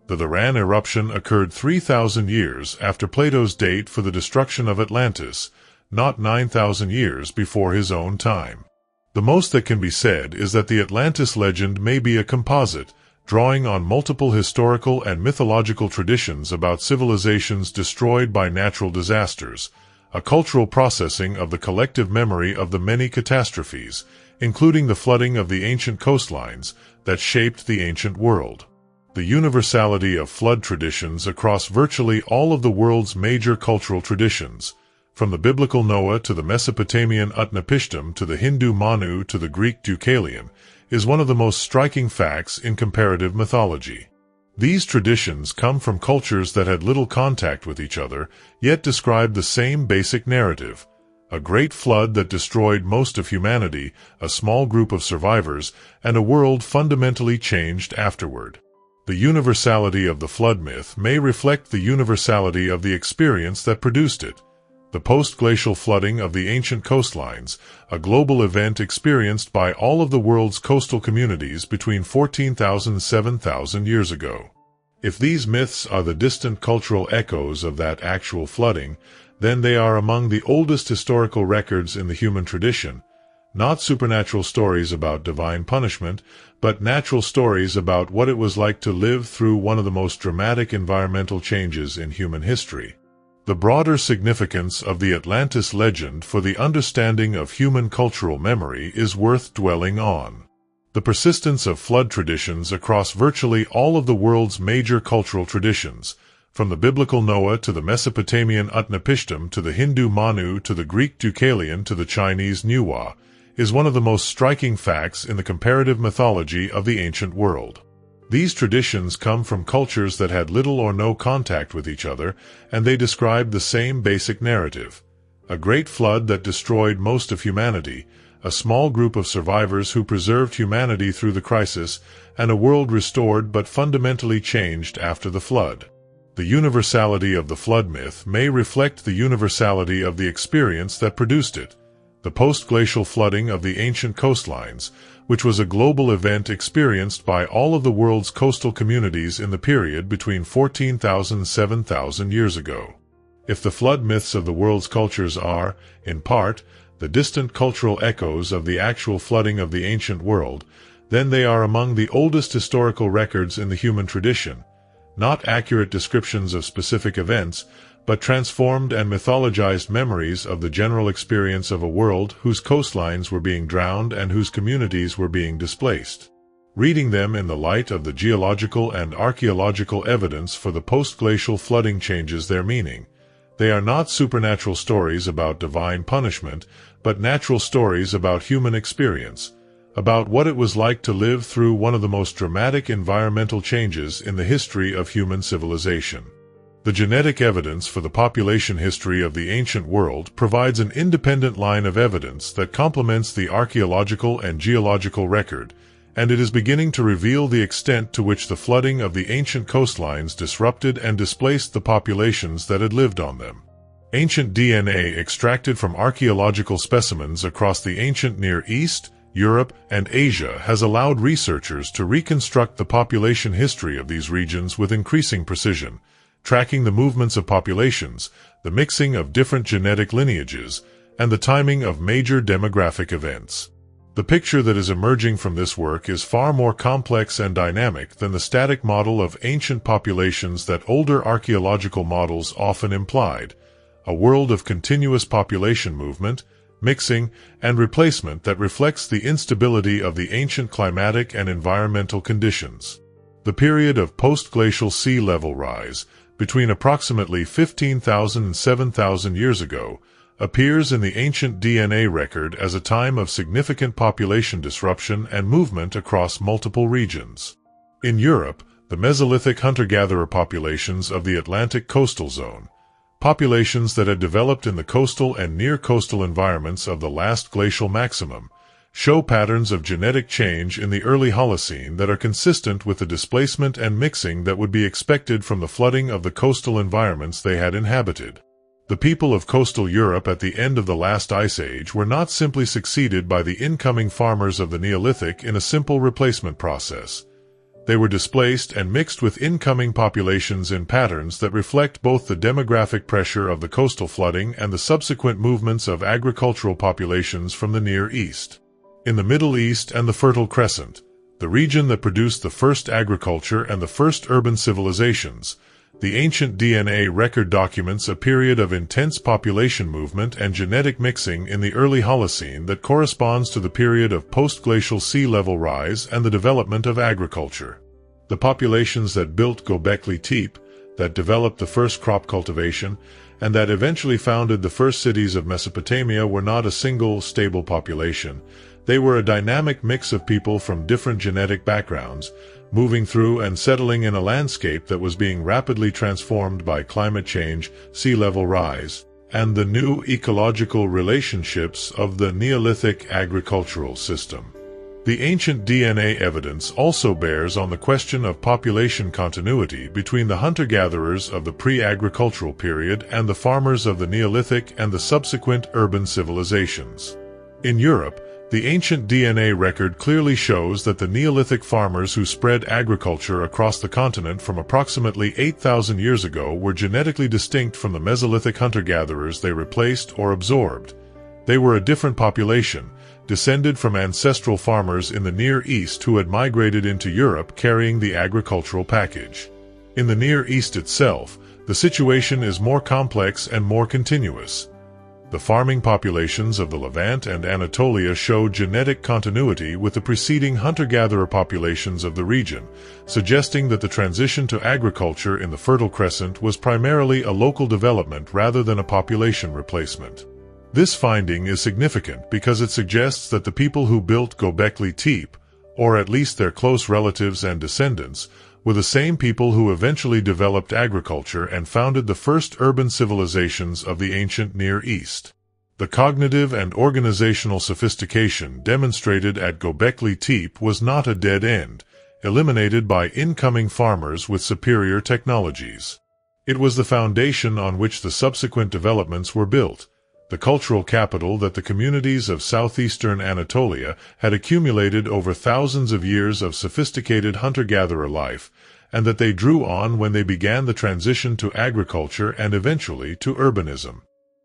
The Varan eruption occurred 3,000 years after Plato's date for the destruction of Atlantis, not 9,000 years before his own time. The most that can be said is that the Atlantis legend may be a composite, drawing on multiple historical and mythological traditions about civilizations destroyed by natural disasters, a cultural processing of the collective memory of the many catastrophes, including the flooding of the ancient coastlines, that shaped the ancient world. The universality of flood traditions across virtually all of the world's major cultural traditions, from the biblical Noah to the Mesopotamian Utnapishtim to the Hindu Manu to the Greek Deucalion, is one of the most striking facts in comparative mythology. These traditions come from cultures that had little contact with each other, yet describe the same basic narrative: a great flood that destroyed most of humanity, a small group of survivors, and a world fundamentally changed afterward. The universality of the flood myth may reflect the universality of the experience that produced it. The post-glacial flooding of the ancient coastlines, a global event experienced by all of the world's coastal communities between 14,000 and 7,000 years ago. If these myths are the distant cultural echoes of that actual flooding, then they are among the oldest historical records in the human tradition, not supernatural stories about divine punishment, but natural stories about what it was like to live through one of the most dramatic environmental changes in human history. The broader significance of the Atlantis legend for the understanding of human cultural memory is worth dwelling on. The persistence of flood traditions across virtually all of the world's major cultural traditions, from the biblical Noah to the Mesopotamian Utnapishtim to the Hindu Manu to the Greek Deucalion to the Chinese Nuwa, is one of the most striking facts in the comparative mythology of the ancient world. These traditions come from cultures that had little or no contact with each other, and they describe the same basic narrative. A great flood that destroyed most of humanity, a small group of survivors who preserved humanity through the crisis, and a world restored but fundamentally changed after the flood. The universality of the flood myth may reflect the universality of the experience that produced it. The post-glacial flooding of the ancient coastlines, which was a global event experienced by all of the world's coastal communities in the period between 14,000 and 7,000 years ago. If the flood myths of the world's cultures are, in part, the distant cultural echoes of the actual flooding of the ancient world, then they are among the oldest historical records in the human tradition, not accurate descriptions of specific events, but transformed and mythologized memories of the general experience of a world whose coastlines were being drowned and whose communities were being displaced. Reading them in the light of the geological and archaeological evidence for the post-glacial flooding changes their meaning. They are not supernatural stories about divine punishment, but natural stories about human experience, about what it was like to live through one of the most dramatic environmental changes in the history of human civilization. The genetic evidence for the population history of the ancient world provides an independent line of evidence that complements the archaeological and geological record, and it is beginning to reveal the extent to which the flooding of the ancient coastlines disrupted and displaced the populations that had lived on them. Ancient DNA extracted from archaeological specimens across the ancient Near East, Europe, and Asia has allowed researchers to reconstruct the population history of these regions with increasing precision, tracking the movements of populations, the mixing of different genetic lineages, and the timing of major demographic events. The picture that is emerging from this work is far more complex and dynamic than the static model of ancient populations that older archaeological models often implied, a world of continuous population movement, mixing, and replacement that reflects the instability of the ancient climatic and environmental conditions. The period of post-glacial sea level rise, between approximately 15,000 and 7,000 years ago, appears in the ancient DNA record as a time of significant population disruption and movement across multiple regions. In Europe, the Mesolithic hunter-gatherer populations of the Atlantic coastal zone, populations that had developed in the coastal and near-coastal environments of the last glacial maximum, show patterns of genetic change in the early Holocene that are consistent with the displacement and mixing that would be expected from the flooding of the coastal environments they had inhabited. The people of coastal Europe at the end of the last ice age were not simply succeeded by the incoming farmers of the Neolithic in a simple replacement process. They were displaced and mixed with incoming populations in patterns that reflect both the demographic pressure of the coastal flooding and the subsequent movements of agricultural populations from the Near East. In the Middle East and the Fertile Crescent, the region that produced the first agriculture and the first urban civilizations, the ancient DNA record documents a period of intense population movement and genetic mixing in the early Holocene that corresponds to the period of post-glacial sea level rise and the development of agriculture. The populations that built Göbekli Tepe, that developed the first crop cultivation, and that eventually founded the first cities of Mesopotamia were not a single, stable population. They were a dynamic mix of people from different genetic backgrounds, moving through and settling in a landscape that was being rapidly transformed by climate change, sea level rise, and the new ecological relationships of the Neolithic agricultural system. The ancient DNA evidence also bears on the question of population continuity between the hunter-gatherers of the pre-agricultural period and the farmers of the Neolithic and the subsequent urban civilizations. In Europe, the ancient DNA record clearly shows that the Neolithic farmers who spread agriculture across the continent from approximately 8,000 years ago were genetically distinct from the Mesolithic hunter-gatherers they replaced or absorbed. They were a different population, descended from ancestral farmers in the Near East who had migrated into Europe carrying the agricultural package. In the Near East itself, the situation is more complex and more continuous. The farming populations of the Levant and Anatolia show genetic continuity with the preceding hunter-gatherer populations of the region, suggesting that the transition to agriculture in the Fertile Crescent was primarily a local development rather than a population replacement. This finding is significant because it suggests that the people who built Göbekli Tepe, or at least their close relatives and descendants, were the same people who eventually developed agriculture and founded the first urban civilizations of the ancient Near East. The cognitive and organizational sophistication demonstrated at Göbekli Tepe was not a dead end, eliminated by incoming farmers with superior technologies. It was the foundation on which the subsequent developments were built, the cultural capital that the communities of southeastern Anatolia had accumulated over thousands of years of sophisticated hunter-gatherer life, and that they drew on when they began the transition to agriculture and eventually to urbanism.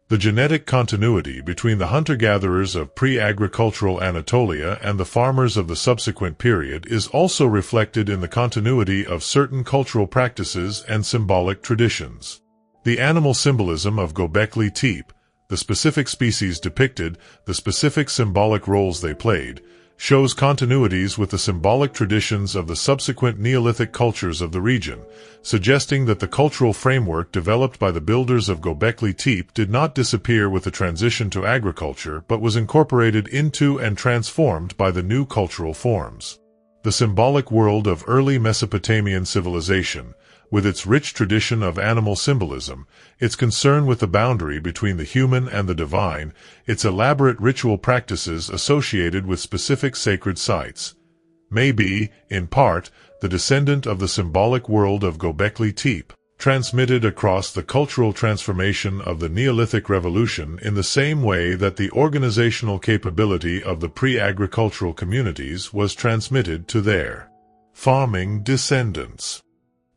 The genetic continuity between the hunter-gatherers of pre-agricultural Anatolia and the farmers of the subsequent period is also reflected in the continuity of certain cultural practices and symbolic traditions. The animal symbolism of Göbekli Tepe, the specific species depicted, the specific symbolic roles they played, shows continuities with the symbolic traditions of the subsequent Neolithic cultures of the region, suggesting that the cultural framework developed by the builders of Göbekli Tepe did not disappear with the transition to agriculture but was incorporated into and transformed by the new cultural forms. The symbolic world of early Mesopotamian civilization, with its rich tradition of animal symbolism, its concern with the boundary between the human and the divine, its elaborate ritual practices associated with specific sacred sites, may be, in part, the descendant of the symbolic world of Göbekli Tepe, transmitted across the cultural transformation of the Neolithic Revolution in the same way that the organizational capability of the pre-agricultural communities was transmitted to their farming descendants.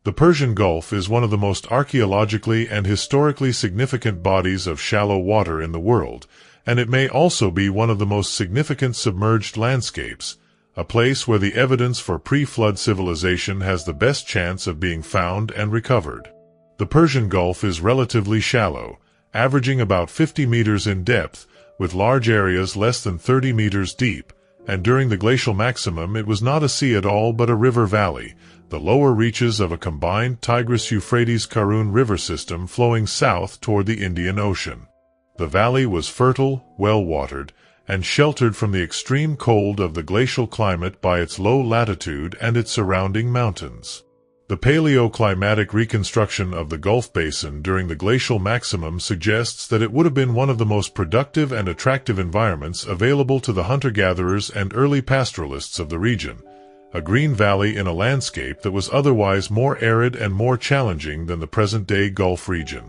The Persian Gulf is one of the most archaeologically and historically significant bodies of shallow water in the world, and it may also be one of the most significant submerged landscapes, a place where the evidence for pre-flood civilization has the best chance of being found and recovered. The Persian Gulf is relatively shallow, averaging about 50 meters in depth, with large areas less than 30 meters deep, and during the glacial maximum it was not a sea at all but a river valley, the lower reaches of a combined Tigris-Euphrates-Karun river system flowing south toward the Indian Ocean. The valley was fertile, well-watered, and sheltered from the extreme cold of the glacial climate by its low latitude and its surrounding mountains. The paleoclimatic reconstruction of the Gulf Basin during the glacial maximum suggests that it would have been one of the most productive and attractive environments available to the hunter-gatherers and early pastoralists of the region, a green valley in a landscape that was otherwise more arid and more challenging than the present-day Gulf region.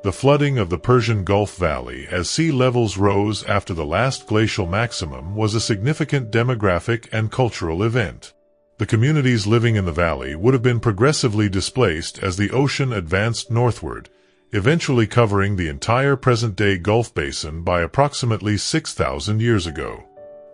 The flooding of the Persian Gulf Valley as sea levels rose after the last glacial maximum was a significant demographic and cultural event. The communities living in the valley would have been progressively displaced as the ocean advanced northward, eventually covering the entire present-day Gulf Basin by approximately 6,000 years ago.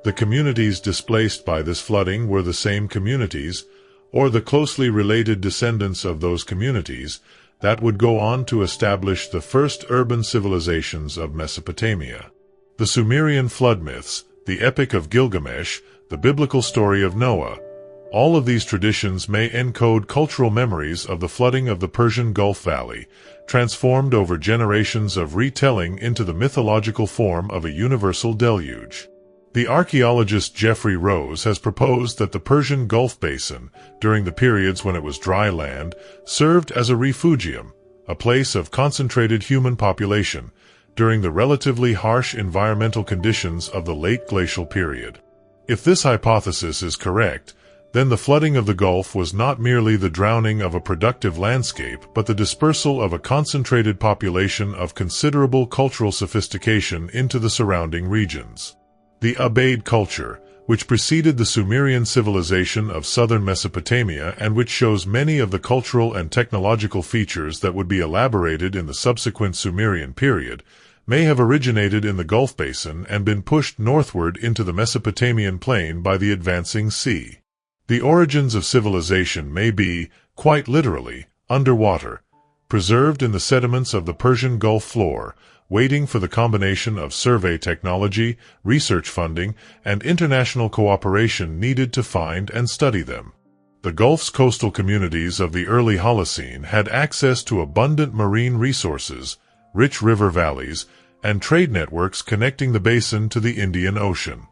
The communities displaced by this flooding were the same communities, or the closely related descendants of those communities, that would go on to establish the first urban civilizations of Mesopotamia. The Sumerian flood myths, the Epic of Gilgamesh, the biblical story of Noah, all of these traditions may encode cultural memories of the flooding of the Persian Gulf Valley, transformed over generations of retelling into the mythological form of a universal deluge. The archaeologist Geoffrey Rose has proposed that the Persian Gulf Basin, during the periods when it was dry land, served as a refugium, a place of concentrated human population, during the relatively harsh environmental conditions of the late glacial period. If this hypothesis is correct, then the flooding of the Gulf was not merely the drowning of a productive landscape but the dispersal of a concentrated population of considerable cultural sophistication into the surrounding regions. The Ubaid culture, which preceded the Sumerian civilization of southern Mesopotamia and which shows many of the cultural and technological features that would be elaborated in the subsequent Sumerian period, may have originated in the Gulf Basin and been pushed northward into the Mesopotamian plain by the advancing sea. The origins of civilization may be, quite literally, underwater, preserved in the sediments of the Persian Gulf floor, waiting for the combination of survey technology, research funding, and international cooperation needed to find and study them. The Gulf's coastal communities of the early Holocene had access to abundant marine resources, rich river valleys, and trade networks connecting the basin to the Indian Ocean.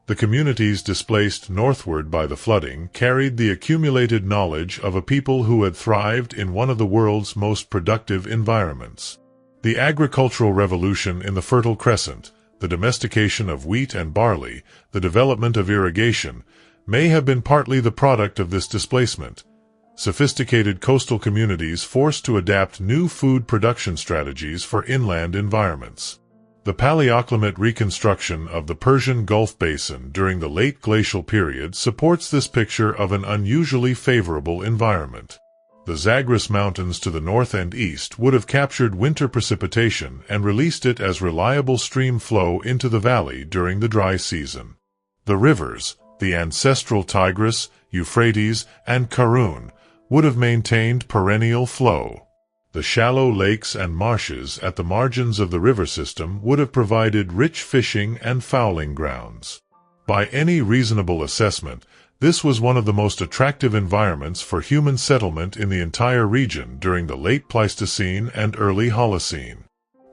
The communities displaced northward by the flooding carried the accumulated knowledge of a people who had thrived in one of the world's most productive environments. The agricultural revolution in the Fertile Crescent, the domestication of wheat and barley, the development of irrigation, may have been partly the product of this displacement. Sophisticated coastal communities forced to adapt new food production strategies for inland environments. The paleoclimate reconstruction of the Persian Gulf Basin during the late glacial period supports this picture of an unusually favorable environment. The Zagros Mountains to the north and east would have captured winter precipitation and released it as reliable stream flow into the valley during the dry season. The rivers, the ancestral Tigris, Euphrates, and Karun, would have maintained perennial flow. The shallow lakes and marshes at the margins of the river system would have provided rich fishing and fowling grounds. By any reasonable assessment, this was one of the most attractive environments for human settlement in the entire region during the late Pleistocene and early Holocene.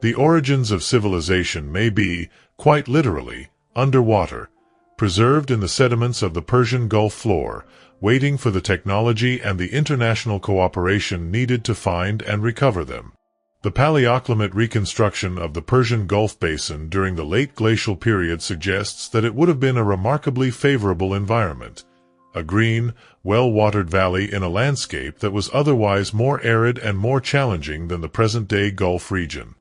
The origins of civilization may be, quite literally, underwater, preserved in the sediments of the Persian Gulf floor, waiting for the technology and the international cooperation needed to find and recover them. The paleoclimate reconstruction of the Persian Gulf Basin during the late glacial period suggests that it would have been a remarkably favorable environment, a green, well-watered valley in a landscape that was otherwise more arid and more challenging than the present-day Gulf region.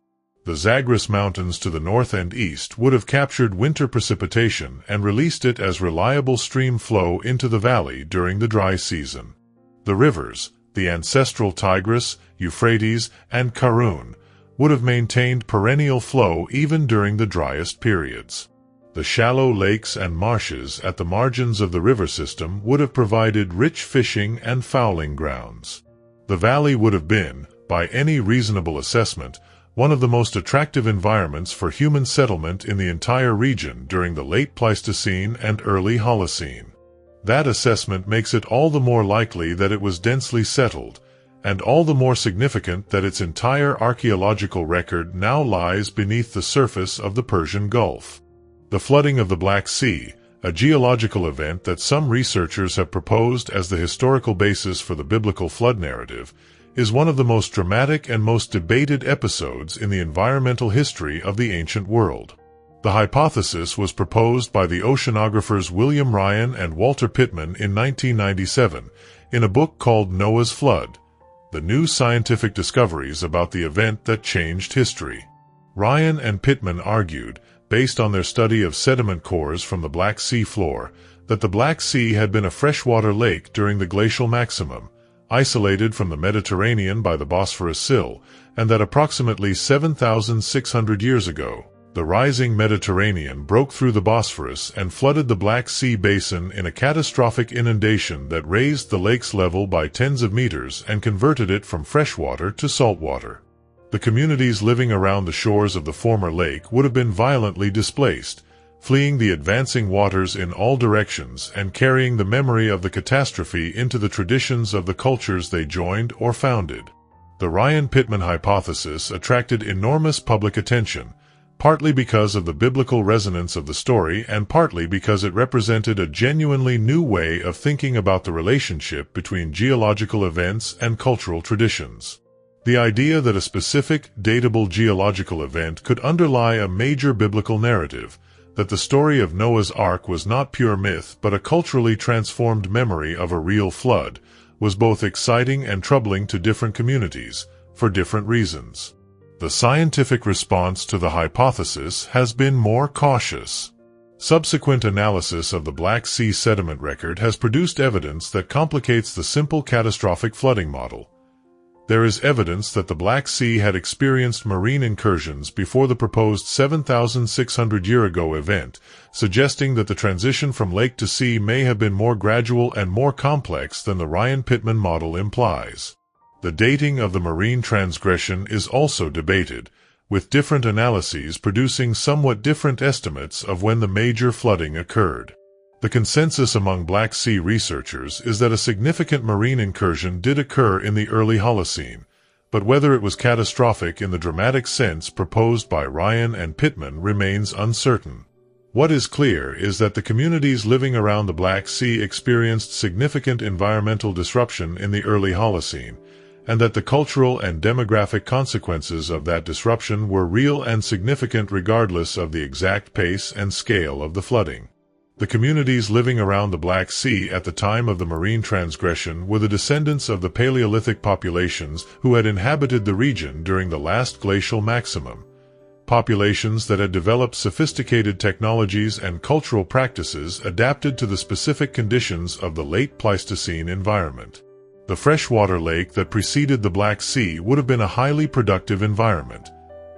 The Zagros Mountains to the north and east would have captured winter precipitation and released it as reliable stream flow into the valley during the dry season. The rivers, the ancestral Tigris, Euphrates, and Karun, would have maintained perennial flow even during the driest periods. The shallow lakes and marshes at the margins of the river system would have provided rich fishing and fowling grounds. The valley would have been, by any reasonable assessment, one of the most attractive environments for human settlement in the entire region during the late Pleistocene and early Holocene. That assessment makes it all the more likely that it was densely settled, and all the more significant that its entire archaeological record now lies beneath the surface of the Persian Gulf. The flooding of the Black Sea, a geological event that some researchers have proposed as the historical basis for the biblical flood narrative, is one of the most dramatic and most debated episodes in the environmental history of the ancient world. The hypothesis was proposed by the oceanographers William Ryan and Walter Pittman in 1997 in a book called Noah's Flood: The New Scientific Discoveries About the Event That Changed History. Ryan and Pittman argued, based on their study of sediment cores from the Black Sea floor, that the Black Sea had been a freshwater lake during the glacial maximum, isolated from the Mediterranean by the Bosphorus sill, and that approximately 7,600 years ago, the rising Mediterranean broke through the Bosphorus and flooded the Black Sea basin in a catastrophic inundation that raised the lake's level by tens of meters and converted it from freshwater to saltwater. The communities living around the shores of the former lake would have been violently displaced, fleeing the advancing waters in all directions and carrying the memory of the catastrophe into the traditions of the cultures they joined or founded. The Ryan-Pittman hypothesis attracted enormous public attention, partly because of the biblical resonance of the story and partly because it represented a genuinely new way of thinking about the relationship between geological events and cultural traditions. The idea that a specific, datable geological event could underlie a major biblical narrative, that the story of Noah's Ark was not pure myth but a culturally transformed memory of a real flood, was both exciting and troubling to different communities, for different reasons. The scientific response to the hypothesis has been more cautious. Subsequent analysis of the Black Sea sediment record has produced evidence that complicates the simple catastrophic flooding model. There is evidence that the Black Sea had experienced marine incursions before the proposed 7,600-year-ago event, suggesting that the transition from lake to sea may have been more gradual and more complex than the Ryan-Pittman model implies. The dating of the marine transgression is also debated, with different analyses producing somewhat different estimates of when the major flooding occurred. The consensus among Black Sea researchers is that a significant marine incursion did occur in the early Holocene, but whether it was catastrophic in the dramatic sense proposed by Ryan and Pittman remains uncertain. What is clear is that the communities living around the Black Sea experienced significant environmental disruption in the early Holocene, and that the cultural and demographic consequences of that disruption were real and significant regardless of the exact pace and scale of the flooding. The communities living around the Black Sea at the time of the marine transgression were the descendants of the Paleolithic populations who had inhabited the region during the last glacial maximum, populations that had developed sophisticated technologies and cultural practices adapted to the specific conditions of the late Pleistocene environment. The freshwater lake that preceded the Black Sea would have been a highly productive environment,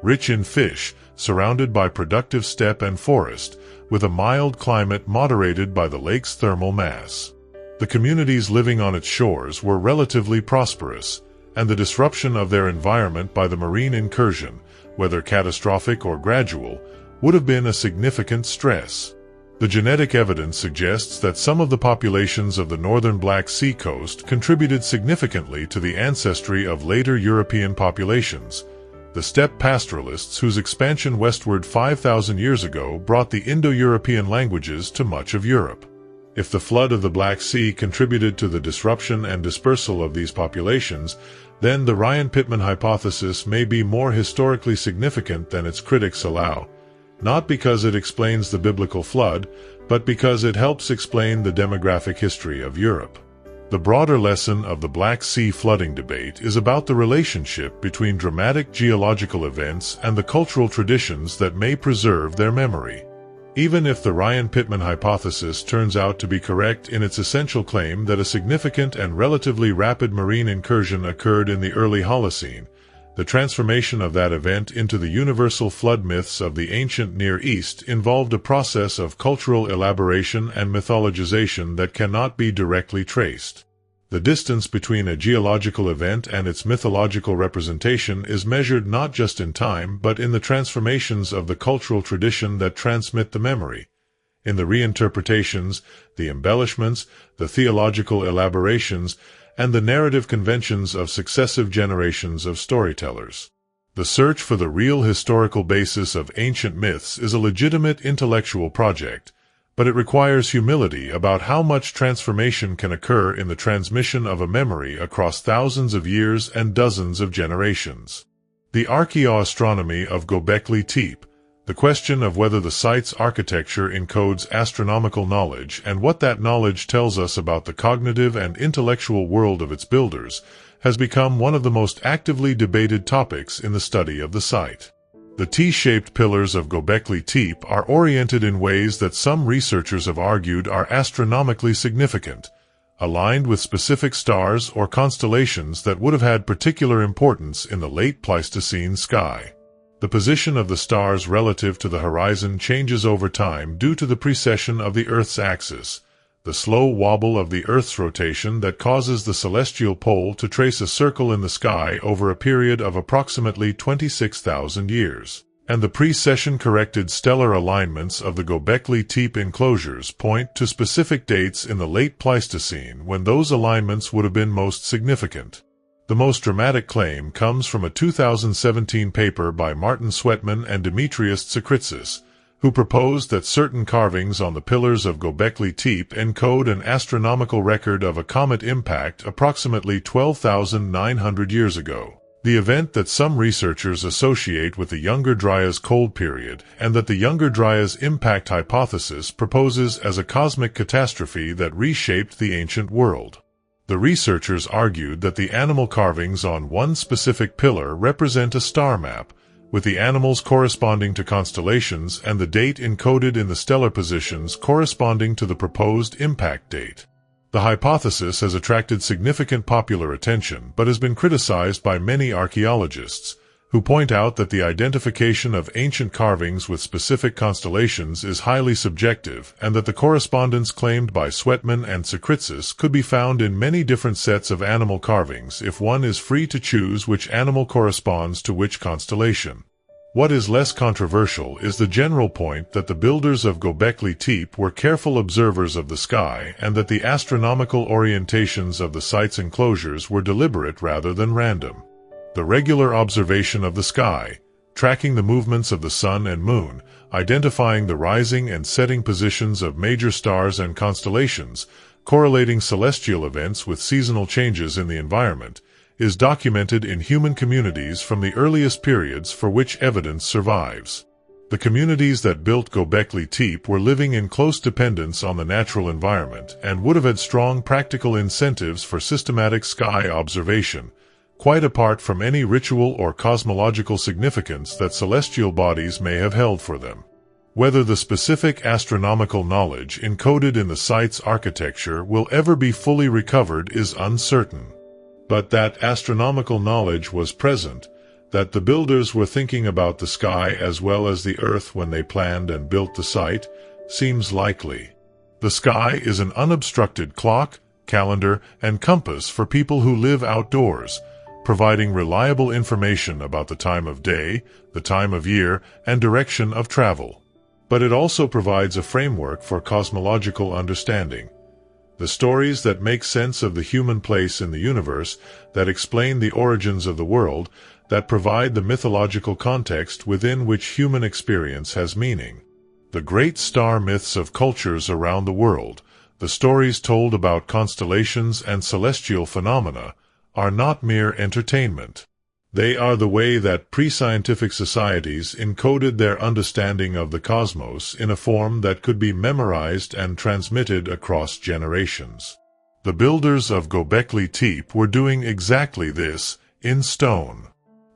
rich in fish, surrounded by productive steppe and forest, with a mild climate moderated by the lake's thermal mass. The communities living on its shores were relatively prosperous, and the disruption of their environment by the marine incursion, whether catastrophic or gradual, would have been a significant stress. The genetic evidence suggests that some of the populations of the northern Black Sea coast contributed significantly to the ancestry of later European populations, the steppe pastoralists whose expansion westward 5,000 years ago brought the Indo-European languages to much of Europe. If the flood of the Black Sea contributed to the disruption and dispersal of these populations, then the Ryan-Pittman hypothesis may be more historically significant than its critics allow, not because it explains the biblical flood, but because it helps explain the demographic history of Europe. The broader lesson of the Black Sea flooding debate is about the relationship between dramatic geological events and the cultural traditions that may preserve their memory. Even if the Ryan-Pittman hypothesis turns out to be correct in its essential claim that a significant and relatively rapid marine incursion occurred in the early Holocene, the transformation of that event into the universal flood myths of the ancient Near East involved a process of cultural elaboration and mythologization that cannot be directly traced. The distance between a geological event and its mythological representation is measured not just in time but in the transformations of the cultural tradition that transmit the memory, in the reinterpretations, the embellishments, the theological elaborations, and the narrative conventions of successive generations of storytellers. The search for the real historical basis of ancient myths is a legitimate intellectual project, but it requires humility about how much transformation can occur in the transmission of a memory across thousands of years and dozens of generations. The archaeoastronomy of Göbekli Tepe, the question of whether the site's architecture encodes astronomical knowledge and what that knowledge tells us about the cognitive and intellectual world of its builders, has become one of the most actively debated topics in the study of the site. The T-shaped pillars of Göbekli Tepe are oriented in ways that some researchers have argued are astronomically significant, aligned with specific stars or constellations that would have had particular importance in the late Pleistocene sky. The position of the stars relative to the horizon changes over time due to the precession of the Earth's axis, the slow wobble of the Earth's rotation that causes the celestial pole to trace a circle in the sky over a period of approximately 26,000 years, and the precession-corrected stellar alignments of the Göbekli Tepe enclosures point to specific dates in the late Pleistocene when those alignments would have been most significant. The most dramatic claim comes from a 2017 paper by Martin Sweatman and Demetrios Tsakritsis, who proposed that certain carvings on the pillars of Göbekli Tepe encode an astronomical record of a comet impact approximately 12,900 years ago, the event that some researchers associate with the Younger Dryas cold period and that the Younger Dryas impact hypothesis proposes as a cosmic catastrophe that reshaped the ancient world. The researchers argued that the animal carvings on one specific pillar represent a star map, with the animals corresponding to constellations and the date encoded in the stellar positions corresponding to the proposed impact date. The hypothesis has attracted significant popular attention but has been criticized by many archaeologists, who point out that the identification of ancient carvings with specific constellations is highly subjective and that the correspondence claimed by Sweatman and Tsakritsis could be found in many different sets of animal carvings if one is free to choose which animal corresponds to which constellation. What is less controversial is the general point that the builders of Göbekli Tepe were careful observers of the sky and that the astronomical orientations of the site's enclosures were deliberate rather than random. The regular observation of the sky, tracking the movements of the sun and moon, identifying the rising and setting positions of major stars and constellations, correlating celestial events with seasonal changes in the environment, is documented in human communities from the earliest periods for which evidence survives. The communities that built Göbekli Tepe were living in close dependence on the natural environment and would have had strong practical incentives for systematic sky observation, quite apart from any ritual or cosmological significance that celestial bodies may have held for them. Whether the specific astronomical knowledge encoded in the site's architecture will ever be fully recovered is uncertain. But that astronomical knowledge was present, that the builders were thinking about the sky as well as the earth when they planned and built the site, seems likely. The sky is an unobstructed clock, calendar, and compass for people who live outdoors, providing reliable information about the time of day, the time of year, and direction of travel. But it also provides a framework for cosmological understanding. The stories that make sense of the human place in the universe, that explain the origins of the world, that provide the mythological context within which human experience has meaning. The great star myths of cultures around the world, the stories told about constellations and celestial phenomena, are not mere entertainment. They are the way that pre-scientific societies encoded their understanding of the cosmos in a form that could be memorized and transmitted across generations. The builders of Göbekli Tepe were doing exactly this, in stone.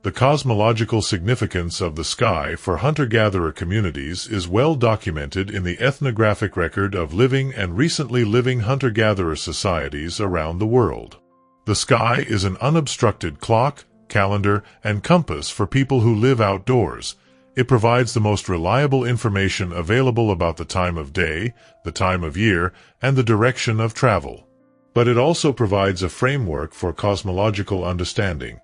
The cosmological significance of the sky for hunter-gatherer communities is well documented in the ethnographic record of living and recently living hunter-gatherer societies around the world. The sky is an unobstructed clock, calendar, and compass for people who live outdoors. It provides the most reliable information available about the time of day, the time of year, and the direction of travel. But it also provides a framework for cosmological understanding,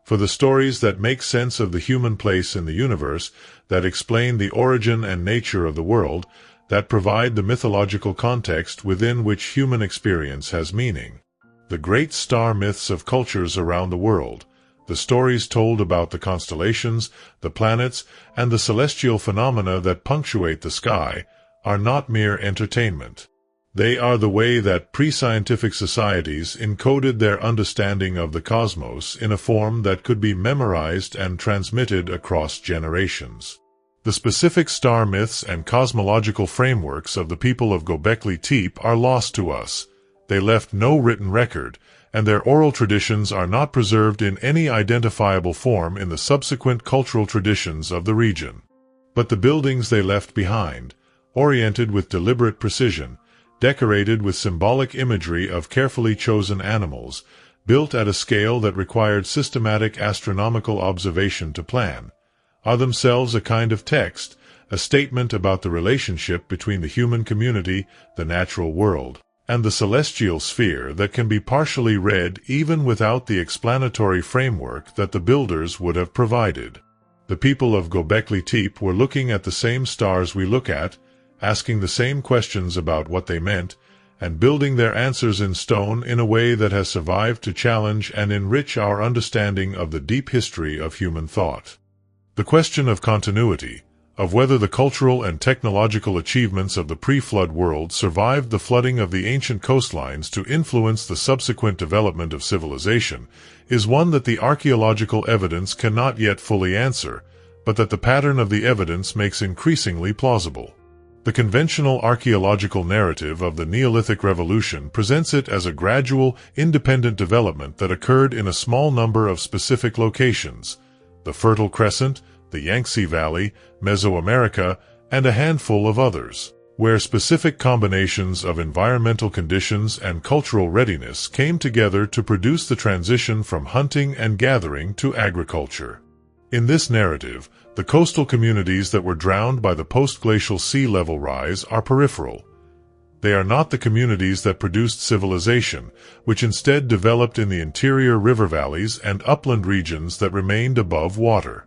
for the stories that make sense of the human place in the universe, that explain the origin and nature of the world, that provide the mythological context within which human experience has meaning. The great star myths of cultures around the world, the stories told about the constellations, the planets, and the celestial phenomena that punctuate the sky, are not mere entertainment. They are the way that pre-scientific societies encoded their understanding of the cosmos in a form that could be memorized and transmitted across generations. The specific star myths and cosmological frameworks of the people of Göbekli Tepe are lost to us. They left no written record, and their oral traditions are not preserved in any identifiable form in the subsequent cultural traditions of the region. But the buildings they left behind, oriented with deliberate precision, decorated with symbolic imagery of carefully chosen animals, built at a scale that required systematic astronomical observation to plan, are themselves a kind of text, a statement about the relationship between the human community, the natural world, and the celestial sphere that can be partially read even without the explanatory framework that the builders would have provided. The people of Göbekli Tepe were looking at the same stars we look at, asking the same questions about what they meant, and building their answers in stone in a way that has survived to challenge and enrich our understanding of the deep history of human thought. The question of continuity, of whether the cultural and technological achievements of the pre-flood world survived the flooding of the ancient coastlines to influence the subsequent development of civilization, is one that the archaeological evidence cannot yet fully answer, but that the pattern of the evidence makes increasingly plausible. The conventional archaeological narrative of the Neolithic Revolution presents it as a gradual, independent development that occurred in a small number of specific locations: the Fertile Crescent, the Yangtze Valley, Mesoamerica, and a handful of others, where specific combinations of environmental conditions and cultural readiness came together to produce the transition from hunting and gathering to agriculture. In this narrative, the coastal communities that were drowned by the post-glacial sea level rise are peripheral. They are not the communities that produced civilization, which instead developed in the interior river valleys and upland regions that remained above water.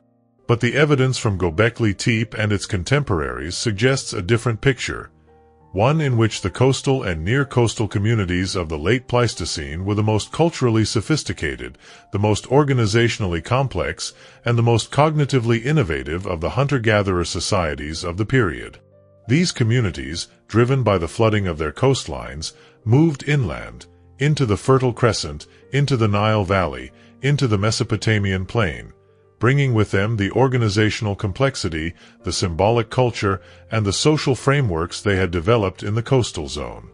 But the evidence from Göbekli Tepe and its contemporaries suggests a different picture, one in which the coastal and near-coastal communities of the late Pleistocene were the most culturally sophisticated, the most organizationally complex, and the most cognitively innovative of the hunter-gatherer societies of the period. These communities, driven by the flooding of their coastlines, moved inland, into the Fertile Crescent, into the Nile Valley, into the Mesopotamian plain, bringing with them the organizational complexity, the symbolic culture, and the social frameworks they had developed in the coastal zone.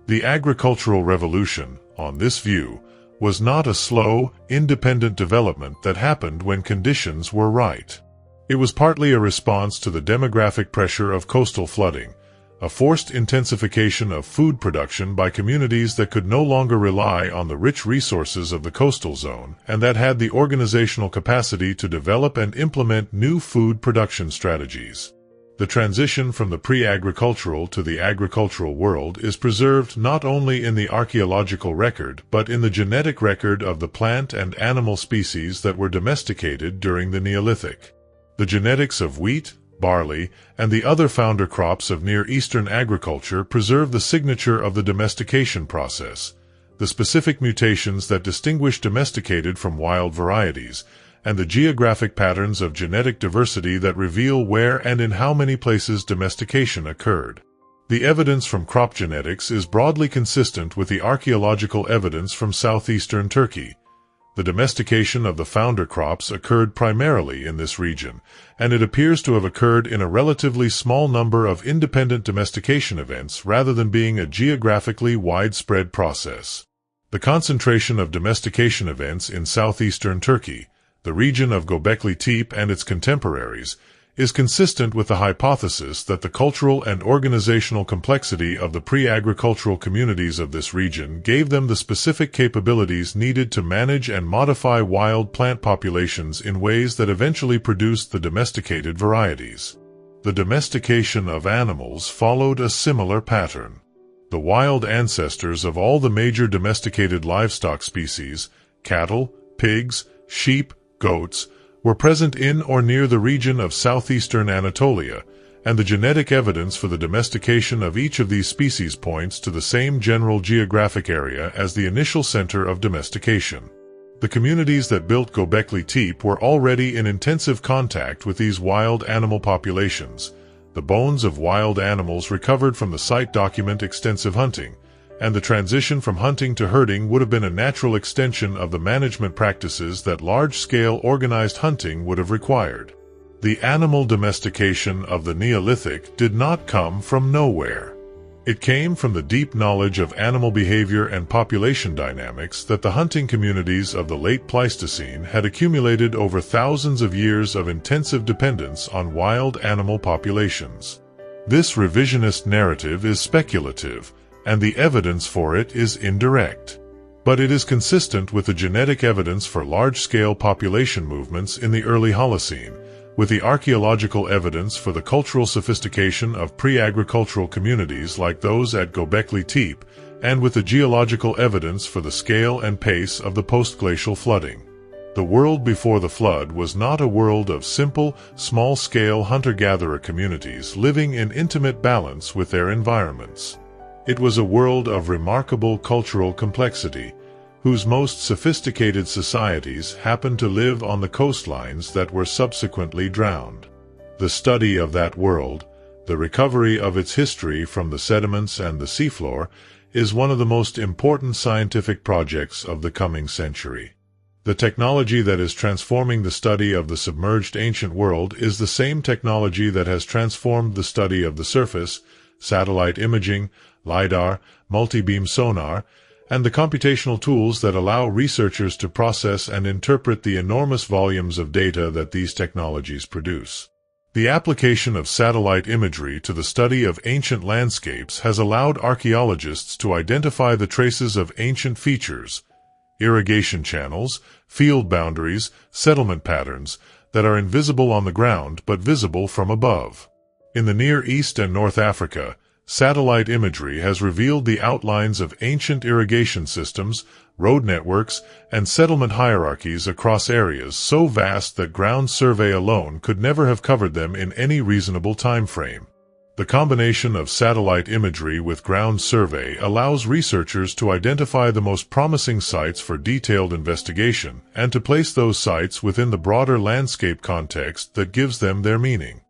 The agricultural revolution, on this view, was not a slow, independent development that happened when conditions were right. It was partly a response to the demographic pressure of coastal flooding, a forced intensification of food production by communities that could no longer rely on the rich resources of the coastal zone and that had the organizational capacity to develop and implement new food production strategies. The transition from the pre-agricultural to the agricultural world is preserved not only in the archaeological record but in the genetic record of the plant and animal species that were domesticated during the Neolithic. The genetics of wheat, barley, and the other founder crops of Near Eastern agriculture preserve the signature of the domestication process, the specific mutations that distinguish domesticated from wild varieties, and the geographic patterns of genetic diversity that reveal where and in how many places domestication occurred. The evidence from crop genetics is broadly consistent with the archaeological evidence from southeastern Turkey. The domestication of the founder crops occurred primarily in this region, and it appears to have occurred in a relatively small number of independent domestication events rather than being a geographically widespread process. The concentration of domestication events in southeastern Turkey, the region of Göbekli Tepe and its contemporaries, is consistent with the hypothesis that the cultural and organizational complexity of the pre-agricultural communities of this region gave them the specific capabilities needed to manage and modify wild plant populations in ways that eventually produced the domesticated varieties. The domestication of animals followed a similar pattern. The wild ancestors of all the major domesticated livestock species, cattle, pigs, sheep, goats, were present in or near the region of southeastern Anatolia, and the genetic evidence for the domestication of each of these species points to the same general geographic area as the initial center of domestication. The communities that built Göbekli Tepe were already in intensive contact with these wild animal populations. The bones of wild animals recovered from the site document extensive hunting, and the transition from hunting to herding would have been a natural extension of the management practices that large-scale organized hunting would have required. The animal domestication of the Neolithic did not come from nowhere. It came from the deep knowledge of animal behavior and population dynamics that the hunting communities of the late Pleistocene had accumulated over thousands of years of intensive dependence on wild animal populations. This revisionist narrative is speculative, and the evidence for it is indirect. But it is consistent with the genetic evidence for large-scale population movements in the early Holocene, with the archaeological evidence for the cultural sophistication of pre-agricultural communities like those at Göbekli Tepe, and with the geological evidence for the scale and pace of the post-glacial flooding. The world before the flood was not a world of simple, small-scale hunter-gatherer communities living in intimate balance with their environments. It was a world of remarkable cultural complexity, whose most sophisticated societies happened to live on the coastlines that were subsequently drowned. The study of that world, the recovery of its history from the sediments and the seafloor, is one of the most important scientific projects of the coming century. The technology that is transforming the study of the submerged ancient world is the same technology that has transformed the study of the surface, satellite imaging, LiDAR, multi-beam sonar, and the computational tools that allow researchers to process and interpret the enormous volumes of data that these technologies produce. The application of satellite imagery to the study of ancient landscapes has allowed archaeologists to identify the traces of ancient features, irrigation channels, field boundaries, settlement patterns, that are invisible on the ground but visible from above. In the Near East and North Africa, satellite imagery has revealed the outlines of ancient irrigation systems, road networks, and settlement hierarchies across areas so vast that ground survey alone could never have covered them in any reasonable time frame. The combination of satellite imagery with ground survey allows researchers to identify the most promising sites for detailed investigation and to place those sites within the broader landscape context that gives them their meaning.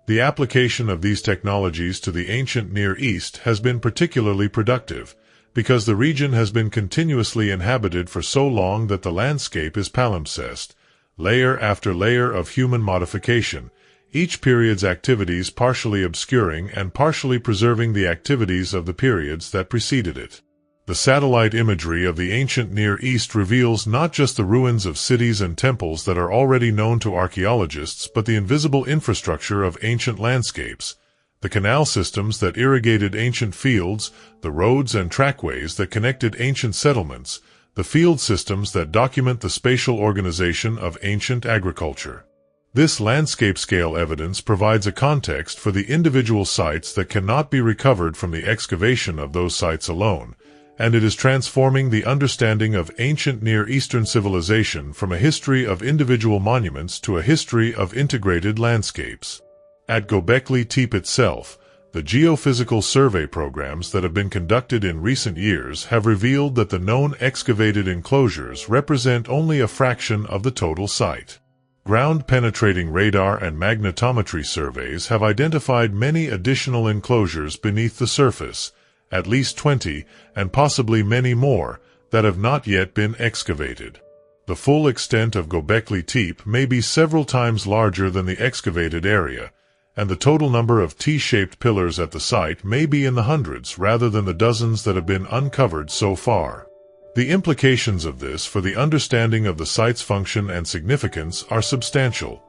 The application of these technologies to the ancient Near East has been particularly productive, because the region has been continuously inhabited for so long that the landscape is palimpsest, layer after layer of human modification, each period's activities partially obscuring and partially preserving the activities of the periods that preceded it. The satellite imagery of the ancient Near East reveals not just the ruins of cities and temples that are already known to archaeologists, but the invisible infrastructure of ancient landscapes, the canal systems that irrigated ancient fields, the roads and trackways that connected ancient settlements, the field systems that document the spatial organization of ancient agriculture. This landscape-scale evidence provides a context for the individual sites that cannot be recovered from the excavation of those sites alone, and it is transforming the understanding of ancient Near Eastern civilization from a history of individual monuments to a history of integrated landscapes. At Göbekli Tepe itself, the geophysical survey programs that have been conducted in recent years have revealed that the known excavated enclosures represent only a fraction of the total site. Ground-penetrating radar and magnetometry surveys have identified many additional enclosures beneath the surface, at least 20, and possibly many more, that have not yet been excavated. The full extent of Göbekli Tepe may be several times larger than the excavated area, and the total number of T-shaped pillars at the site may be in the hundreds rather than the dozens that have been uncovered so far. The implications of this for the understanding of the site's function and significance are substantial.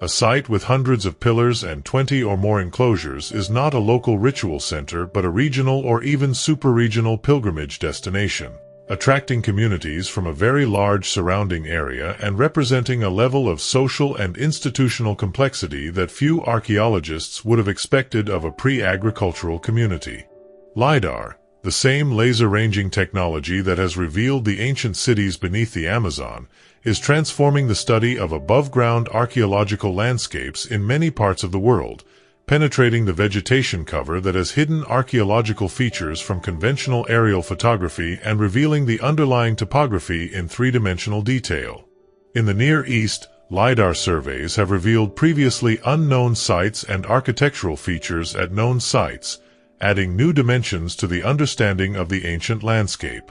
A site with hundreds of pillars and 20 or more enclosures is not a local ritual center but a regional or even super-regional pilgrimage destination, attracting communities from a very large surrounding area and representing a level of social and institutional complexity that few archaeologists would have expected of a pre-agricultural community. LiDAR, the same laser-ranging technology that has revealed the ancient cities beneath the Amazon, is transforming the study of above-ground archaeological landscapes in many parts of the world, penetrating the vegetation cover that has hidden archaeological features from conventional aerial photography and revealing the underlying topography in three-dimensional detail. In the Near East, LiDAR surveys have revealed previously unknown sites and architectural features at known sites, adding new dimensions to the understanding of the ancient landscape.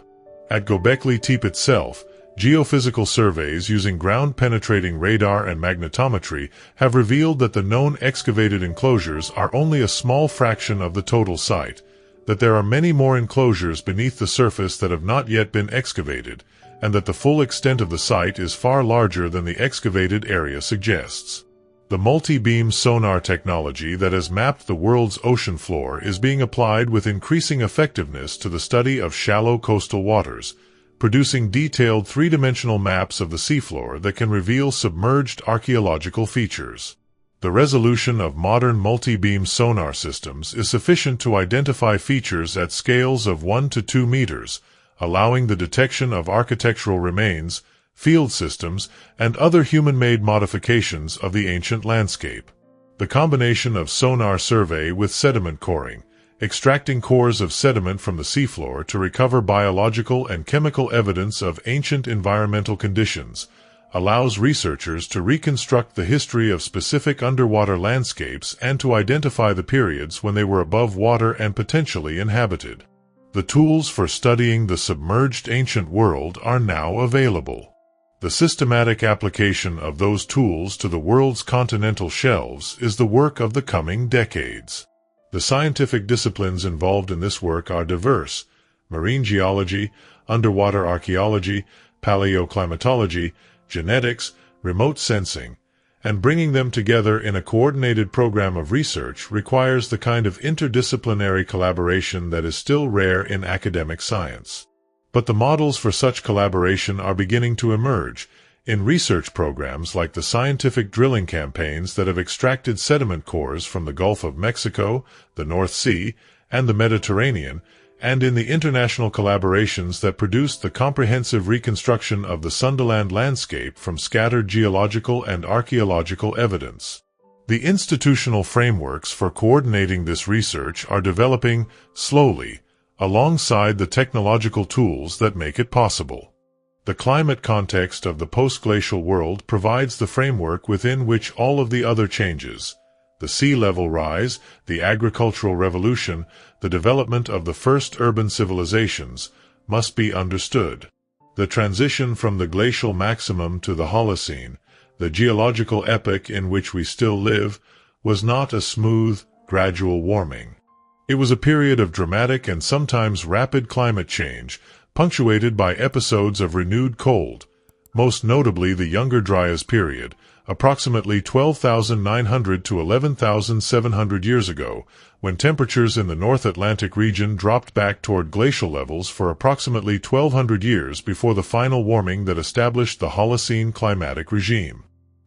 At Göbekli Tepe itself, geophysical surveys using ground-penetrating radar and magnetometry have revealed that the known excavated enclosures are only a small fraction of the total site, that there are many more enclosures beneath the surface that have not yet been excavated, and that the full extent of the site is far larger than the excavated area suggests. The multi-beam sonar technology that has mapped the world's ocean floor is being applied with increasing effectiveness to the study of shallow coastal waters, producing detailed three-dimensional maps of the seafloor that can reveal submerged archaeological features. The resolution of modern multi-beam sonar systems is sufficient to identify features at scales of 1 to 2 meters, allowing the detection of architectural remains, field systems, and other human-made modifications of the ancient landscape. The combination of sonar survey with sediment coring, extracting cores of sediment from the seafloor to recover biological and chemical evidence of ancient environmental conditions, allows researchers to reconstruct the history of specific underwater landscapes and to identify the periods when they were above water and potentially inhabited. The tools for studying the submerged ancient world are now available. The systematic application of those tools to the world's continental shelves is the work of the coming decades. The scientific disciplines involved in this work are diverse: marine geology, underwater archaeology, paleoclimatology, genetics, remote sensing, and bringing them together in a coordinated program of research requires the kind of interdisciplinary collaboration that is still rare in academic science. But the models for such collaboration are beginning to emerge in research programs like the scientific drilling campaigns that have extracted sediment cores from the Gulf of Mexico, the North Sea, and the Mediterranean, and in the international collaborations that produced the comprehensive reconstruction of the Sundaland landscape from scattered geological and archaeological evidence. The institutional frameworks for coordinating this research are developing slowly, alongside the technological tools that make it possible. The climate context of the post-glacial world provides the framework within which all of the other changes, the sea level rise, the agricultural revolution, the development of the first urban civilizations, must be understood. The transition from the glacial maximum to the Holocene, the geological epoch in which we still live, was not a smooth, gradual warming. It was a period of dramatic and sometimes rapid climate change, punctuated by episodes of renewed cold, most notably the Younger Dryas period, approximately 12,900 to 11,700 years ago, when temperatures in the North Atlantic region dropped back toward glacial levels for approximately 1,200 years before the final warming that established the Holocene climatic regime.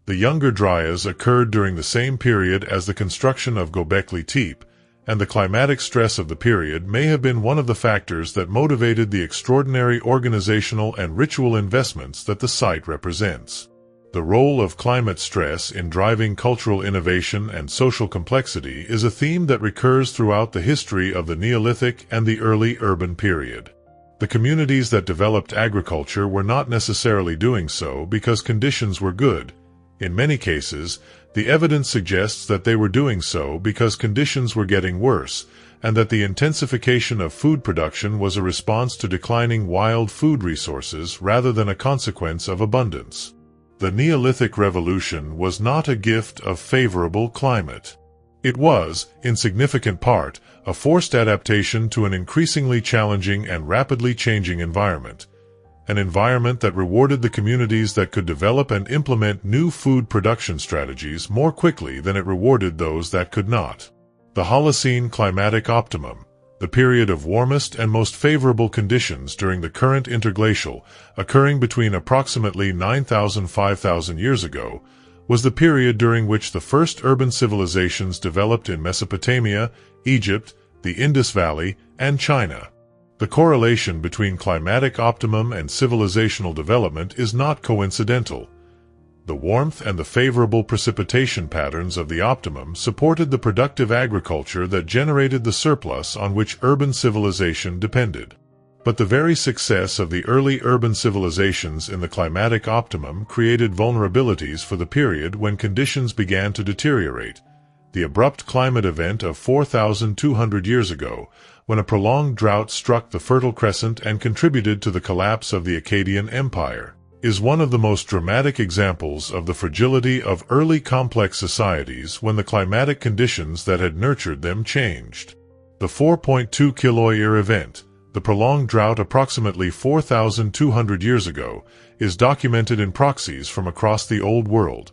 The Younger Dryas occurred during the same period as the construction of Göbekli Tepe, and the climatic stress of the period may have been one of the factors that motivated the extraordinary organizational and ritual investments that the site represents. The role of climate stress in driving cultural innovation and social complexity is a theme that recurs throughout the history of the Neolithic and the early urban period. The communities that developed agriculture were not necessarily doing so because conditions were good. In many cases, the evidence suggests that they were doing so because conditions were getting worse, and that the intensification of food production was a response to declining wild food resources rather than a consequence of abundance. The Neolithic Revolution was not a gift of favorable climate. It was, in significant part, a forced adaptation to an increasingly challenging and rapidly changing environment. An environment that rewarded the communities that could develop and implement new food production strategies more quickly than it rewarded those that could not. The Holocene climatic optimum, the period of warmest and most favorable conditions during the current interglacial, occurring between approximately 9,000–5,000 years ago, was the period during which the first urban civilizations developed in Mesopotamia, Egypt, the Indus Valley, and China. The correlation between climatic optimum and civilizational development is not coincidental. The warmth and the favorable precipitation patterns of the optimum supported the productive agriculture that generated the surplus on which urban civilization depended. But the very success of the early urban civilizations in the climatic optimum created vulnerabilities for the period when conditions began to deteriorate. The abrupt climate event of 4,200 years ago, when a prolonged drought struck the Fertile Crescent and contributed to the collapse of the Akkadian Empire, is one of the most dramatic examples of the fragility of early complex societies when the climatic conditions that had nurtured them changed. The 4.2 kiloyear event, the prolonged drought approximately 4,200 years ago, is documented in proxies from across the Old World.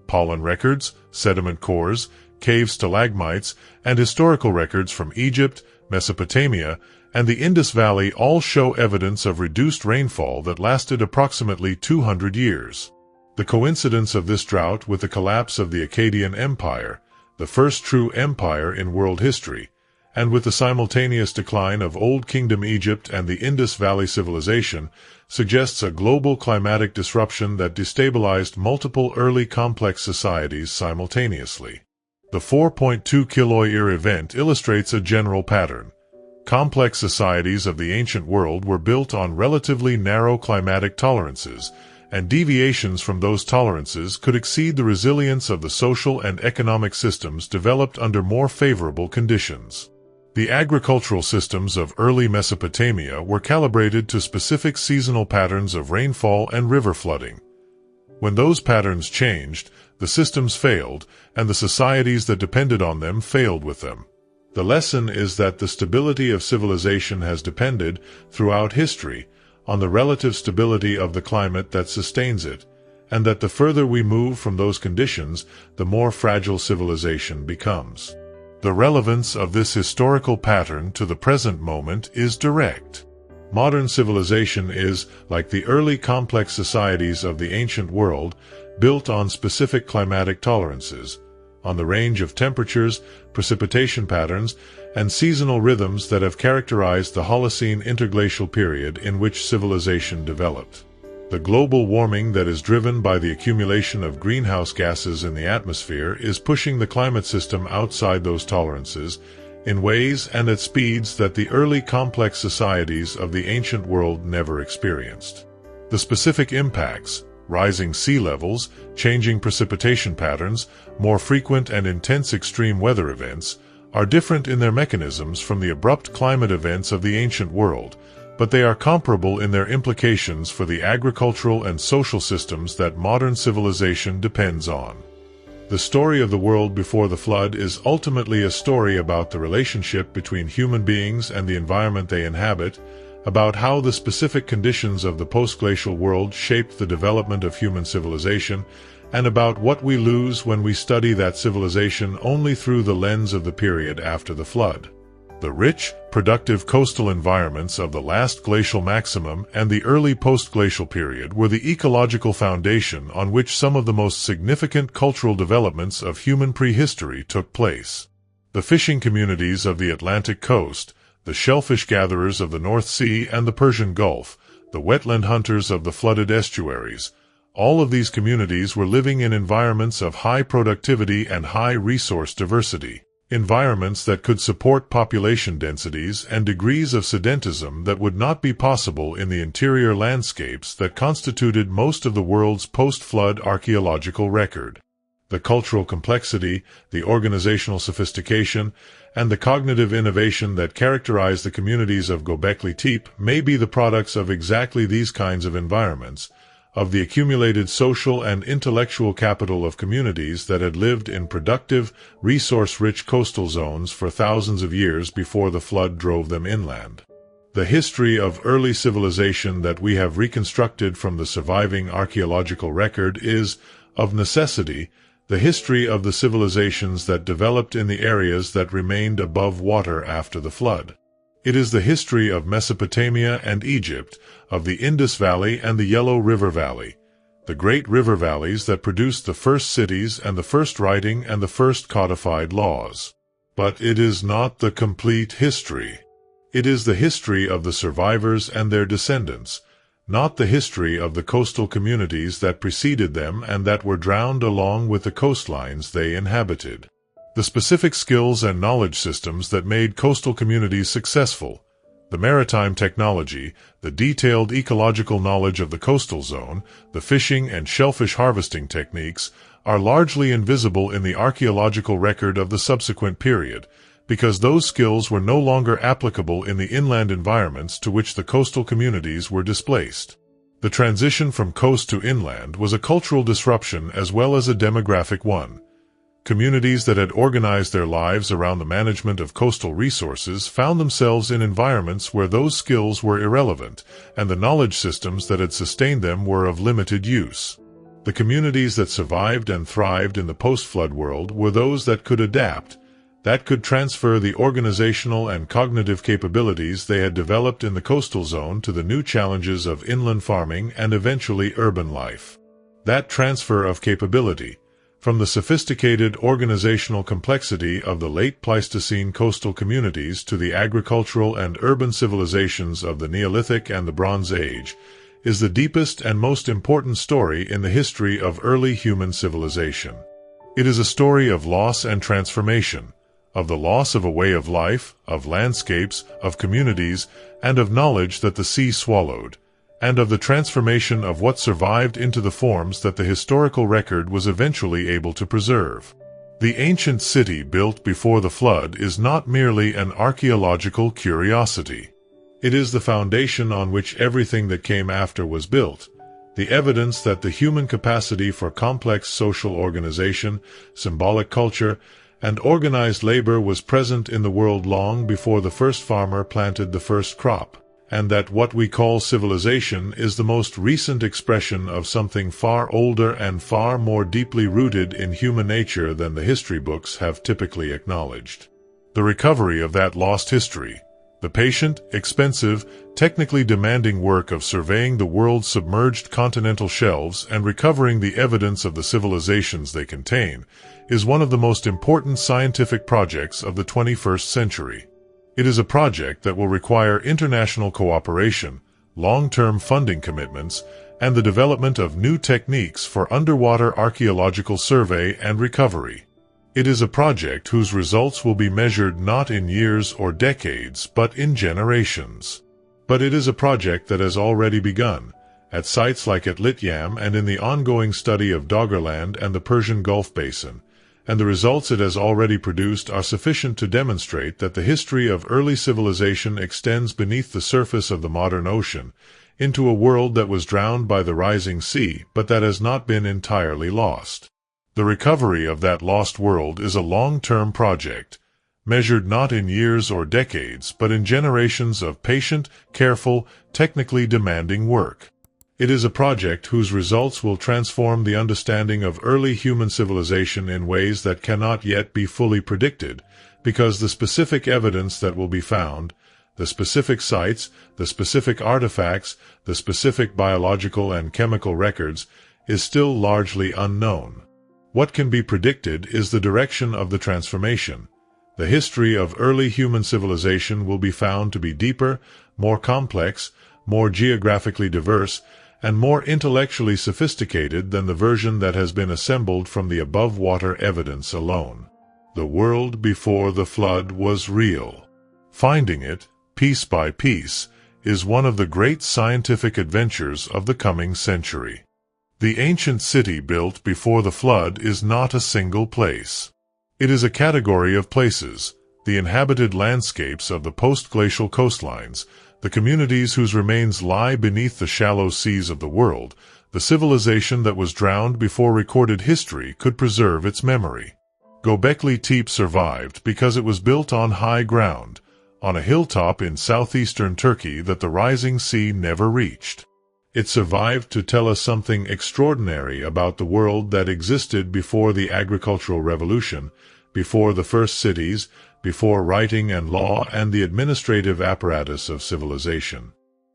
Pollen records, sediment cores, cave stalagmites, and historical records from Egypt, Mesopotamia, and the Indus Valley all show evidence of reduced rainfall that lasted approximately 200 years. The coincidence of this drought with the collapse of the Akkadian Empire, the first true empire in world history, and with the simultaneous decline of Old Kingdom Egypt and the Indus Valley civilization, suggests a global climatic disruption that destabilized multiple early complex societies simultaneously. The 4.2 kiloyear event illustrates a general pattern. Complex societies of the ancient world were built on relatively narrow climatic tolerances, and deviations from those tolerances could exceed the resilience of the social and economic systems developed under more favorable conditions. The agricultural systems of early Mesopotamia were calibrated to specific seasonal patterns of rainfall and river flooding. When those patterns changed, the systems failed, and the societies that depended on them failed with them. The lesson is that the stability of civilization has depended, throughout history, on the relative stability of the climate that sustains it, and that the further we move from those conditions, the more fragile civilization becomes. The relevance of this historical pattern to the present moment is direct. Modern civilization is, like the early complex societies of the ancient world, built on specific climatic tolerances, on the range of temperatures, precipitation patterns, and seasonal rhythms that have characterized the Holocene interglacial period in which civilization developed. The global warming that is driven by the accumulation of greenhouse gases in the atmosphere is pushing the climate system outside those tolerances in ways and at speeds that the early complex societies of the ancient world never experienced. The specific impacts, rising sea levels, changing precipitation patterns, more frequent and intense extreme weather events, are different in their mechanisms from the abrupt climate events of the ancient world, but they are comparable in their implications for the agricultural and social systems that modern civilization depends on. The story of the world before the flood is ultimately a story about the relationship between human beings and the environment they inhabit, about how the specific conditions of the post-glacial world shaped the development of human civilization, and about what we lose when we study that civilization only through the lens of the period after the flood. The rich, productive coastal environments of the last glacial maximum and the early post-glacial period were the ecological foundation on which some of the most significant cultural developments of human prehistory took place. The fishing communities of the Atlantic coast, the shellfish gatherers of the North Sea and the Persian Gulf, the wetland hunters of the flooded estuaries, all of these communities were living in environments of high productivity and high resource diversity. Environments that could support population densities and degrees of sedentism that would not be possible in the interior landscapes that constituted most of the world's post-flood archaeological record. The cultural complexity, the organizational sophistication, and the cognitive innovation that characterize the communities of Göbekli Tepe may be the products of exactly these kinds of environments, of the accumulated social and intellectual capital of communities that had lived in productive, resource-rich coastal zones for thousands of years before the flood drove them inland. The history of early civilization that we have reconstructed from the surviving archaeological record is, of necessity, the history of the civilizations that developed in the areas that remained above water after the flood. It is the history of Mesopotamia and Egypt, of the Indus Valley and the Yellow River Valley, the great river valleys that produced the first cities and the first writing and the first codified laws. But it is not the complete history. It is the history of the survivors and their descendants, not the history of the coastal communities that preceded them and that were drowned along with the coastlines they inhabited. The specific skills and knowledge systems that made coastal communities successful, the maritime technology, the detailed ecological knowledge of the coastal zone, the fishing and shellfish harvesting techniques, are largely invisible in the archaeological record of the subsequent period, because those skills were no longer applicable in the inland environments to which the coastal communities were displaced. The transition from coast to inland was a cultural disruption as well as a demographic one. Communities that had organized their lives around the management of coastal resources found themselves in environments where those skills were irrelevant, and the knowledge systems that had sustained them were of limited use. The communities that survived and thrived in the post-flood world were those that could adapt, that could transfer the organizational and cognitive capabilities they had developed in the coastal zone to the new challenges of inland farming and eventually urban life. That transfer of capability, from the sophisticated organizational complexity of the late Pleistocene coastal communities to the agricultural and urban civilizations of the Neolithic and the Bronze Age, is the deepest and most important story in the history of early human civilization. It is a story of loss and transformation, of the loss of a way of life, of landscapes, of communities, and of knowledge that the sea swallowed, and of the transformation of what survived into the forms that the historical record was eventually able to preserve. The ancient city built before the flood is not merely an archaeological curiosity. It is the foundation on which everything that came after was built, the evidence that the human capacity for complex social organization, symbolic culture, and organized labor was present in the world long before the first farmer planted the first crop, and that what we call civilization is the most recent expression of something far older and far more deeply rooted in human nature than the history books have typically acknowledged. The recovery of that lost history, the patient, expensive, technically demanding work of surveying the world's submerged continental shelves and recovering the evidence of the civilizations they contain, is one of the most important scientific projects of the 21st century. It is a project that will require international cooperation, long-term funding commitments, and the development of new techniques for underwater archaeological survey and recovery. It is a project whose results will be measured not in years or decades, but in generations. But it is a project that has already begun, at sites like at Lityam and in the ongoing study of Doggerland and the Persian Gulf Basin, and the results it has already produced are sufficient to demonstrate that the history of early civilization extends beneath the surface of the modern ocean, into a world that was drowned by the rising sea, but that has not been entirely lost. The recovery of that lost world is a long-term project, measured not in years or decades, but in generations of patient, careful, technically demanding work. It is a project whose results will transform the understanding of early human civilization in ways that cannot yet be fully predicted, because the specific evidence that will be found, the specific sites, the specific artifacts, the specific biological and chemical records, is still largely unknown. What can be predicted is the direction of the transformation. The history of early human civilization will be found to be deeper, more complex, more geographically diverse, and more intellectually sophisticated than the version that has been assembled from the above-water evidence alone. The world before the flood was real. Finding it, piece by piece, is one of the great scientific adventures of the coming century. The ancient city built before the flood is not a single place. It is a category of places, the inhabited landscapes of the post-glacial coastlines, the communities whose remains lie beneath the shallow seas of the world, the civilization that was drowned before recorded history could preserve its memory. Göbekli Tepe survived because it was built on high ground, on a hilltop in southeastern Turkey that the rising sea never reached. It survived to tell us something extraordinary about the world that existed before the agricultural revolution, before the first cities, before writing and law and the administrative apparatus of civilization.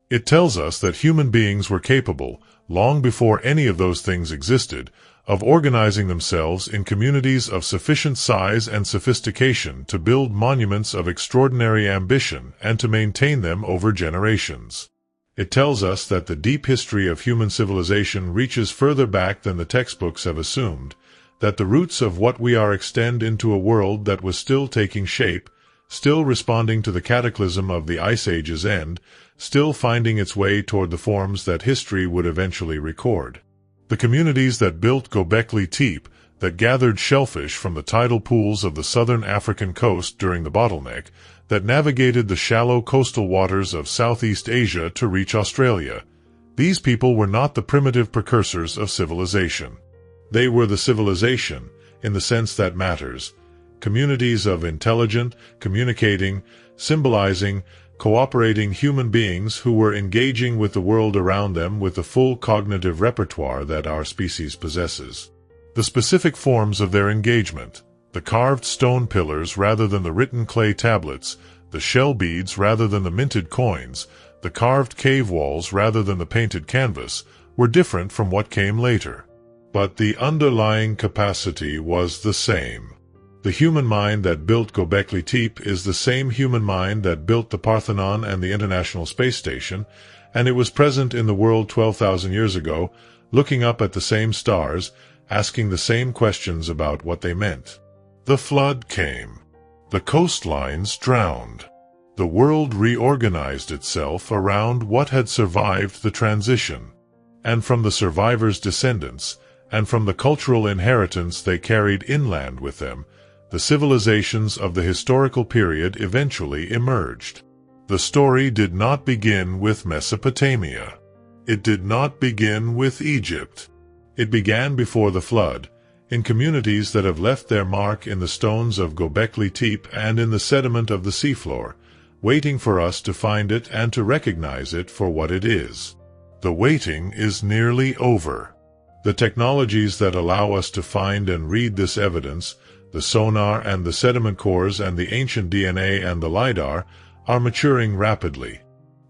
It tells us that human beings were capable, long before any of those things existed, of organizing themselves in communities of sufficient size and sophistication to build monuments of extraordinary ambition and to maintain them over generations. It tells us that the deep history of human civilization reaches further back than the textbooks have assumed, that the roots of what we are extend into a world that was still taking shape, still responding to the cataclysm of the Ice Age's end, still finding its way toward the forms that history would eventually record. The communities that built Göbekli Tepe, that gathered shellfish from the tidal pools of the southern African coast during the bottleneck, that navigated the shallow coastal waters of Southeast Asia to reach Australia. These people were not the primitive precursors of civilization. They were the civilization, in the sense that matters, communities of intelligent, communicating, symbolizing, cooperating human beings who were engaging with the world around them with the full cognitive repertoire that our species possesses. The specific forms of their engagement, the carved stone pillars rather than the written clay tablets, the shell beads rather than the minted coins, the carved cave walls rather than the painted canvas, were different from what came later. But the underlying capacity was the same. The human mind that built Göbekli Tepe is the same human mind that built the Parthenon and the International Space Station, and it was present in the world 12,000 years ago, looking up at the same stars, asking the same questions about what they meant. The flood came. The coastlines drowned. The world reorganized itself around what had survived the transition. And from the survivors' descendants, and from the cultural inheritance they carried inland with them, the civilizations of the historical period eventually emerged. The story did not begin with Mesopotamia. It did not begin with Egypt. It began before the flood, in communities that have left their mark in the stones of Göbekli Tepe and in the sediment of the seafloor, waiting for us to find it and to recognize it for what it is. The waiting is nearly over. The technologies that allow us to find and read this evidence, the sonar and the sediment cores and the ancient DNA and the LiDAR, are maturing rapidly.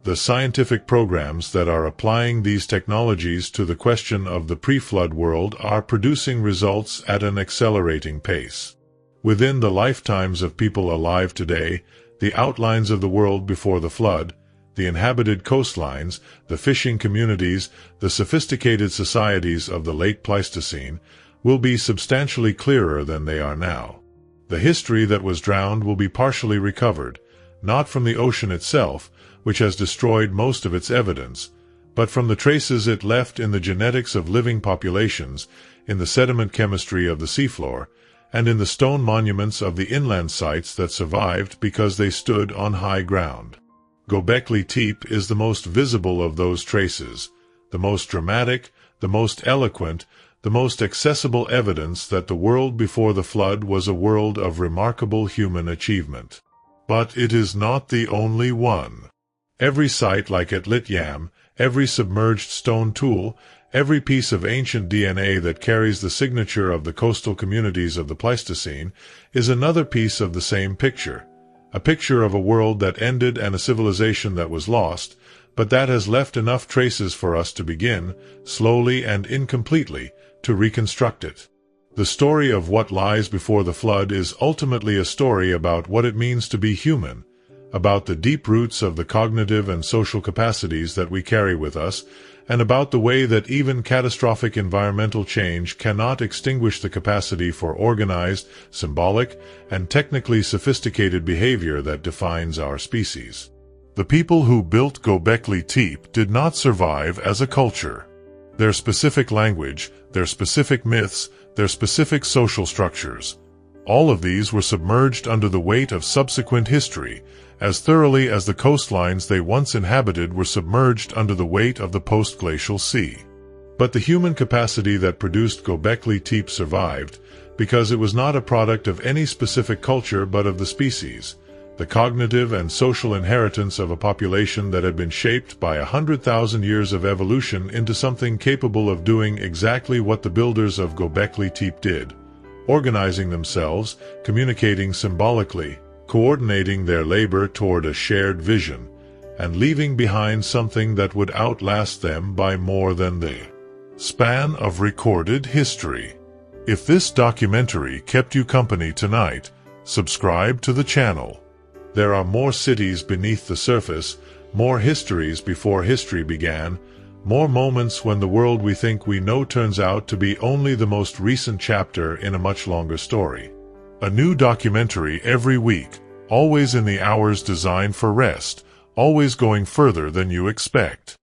The scientific programs that are applying these technologies to the question of the pre-flood world are producing results at an accelerating pace. Within the lifetimes of people alive today, the outlines of the world before the flood, the inhabited coastlines, the fishing communities, the sophisticated societies of the late Pleistocene, will be substantially clearer than they are now. The history that was drowned will be partially recovered, not from the ocean itself, which has destroyed most of its evidence, but from the traces it left in the genetics of living populations, in the sediment chemistry of the seafloor, and in the stone monuments of the inland sites that survived because they stood on high ground. Göbekli Tepe is the most visible of those traces, the most dramatic, the most eloquent, the most accessible evidence that the world before the flood was a world of remarkable human achievement. But it is not the only one. Every site like at Lit Yam, every submerged stone tool, every piece of ancient DNA that carries the signature of the coastal communities of the Pleistocene is another piece of the same picture, a picture of a world that ended and a civilization that was lost, but that has left enough traces for us to begin, slowly and incompletely, to reconstruct it. The story of what lies before the flood is ultimately a story about what it means to be human, about the deep roots of the cognitive and social capacities that we carry with us, and about the way that even catastrophic environmental change cannot extinguish the capacity for organized, symbolic, and technically sophisticated behavior that defines our species. The people who built Göbekli Tepe did not survive as a culture. Their specific language, their specific myths, their specific social structures, all of these were submerged under the weight of subsequent history, as thoroughly as the coastlines they once inhabited were submerged under the weight of the post-glacial sea. But the human capacity that produced Göbekli Tepe survived, because it was not a product of any specific culture but of the species, the cognitive and social inheritance of a population that had been shaped by 100,000 years of evolution into something capable of doing exactly what the builders of Göbekli Tepe did, organizing themselves, communicating symbolically, coordinating their labor toward a shared vision, and leaving behind something that would outlast them by more than the span of recorded history. If this documentary kept you company tonight, subscribe to the channel. There are more cities beneath the surface, more histories before history began, more moments when the world we think we know turns out to be only the most recent chapter in a much longer story. A new documentary every week, always in the hours designed for rest, always going further than you expect.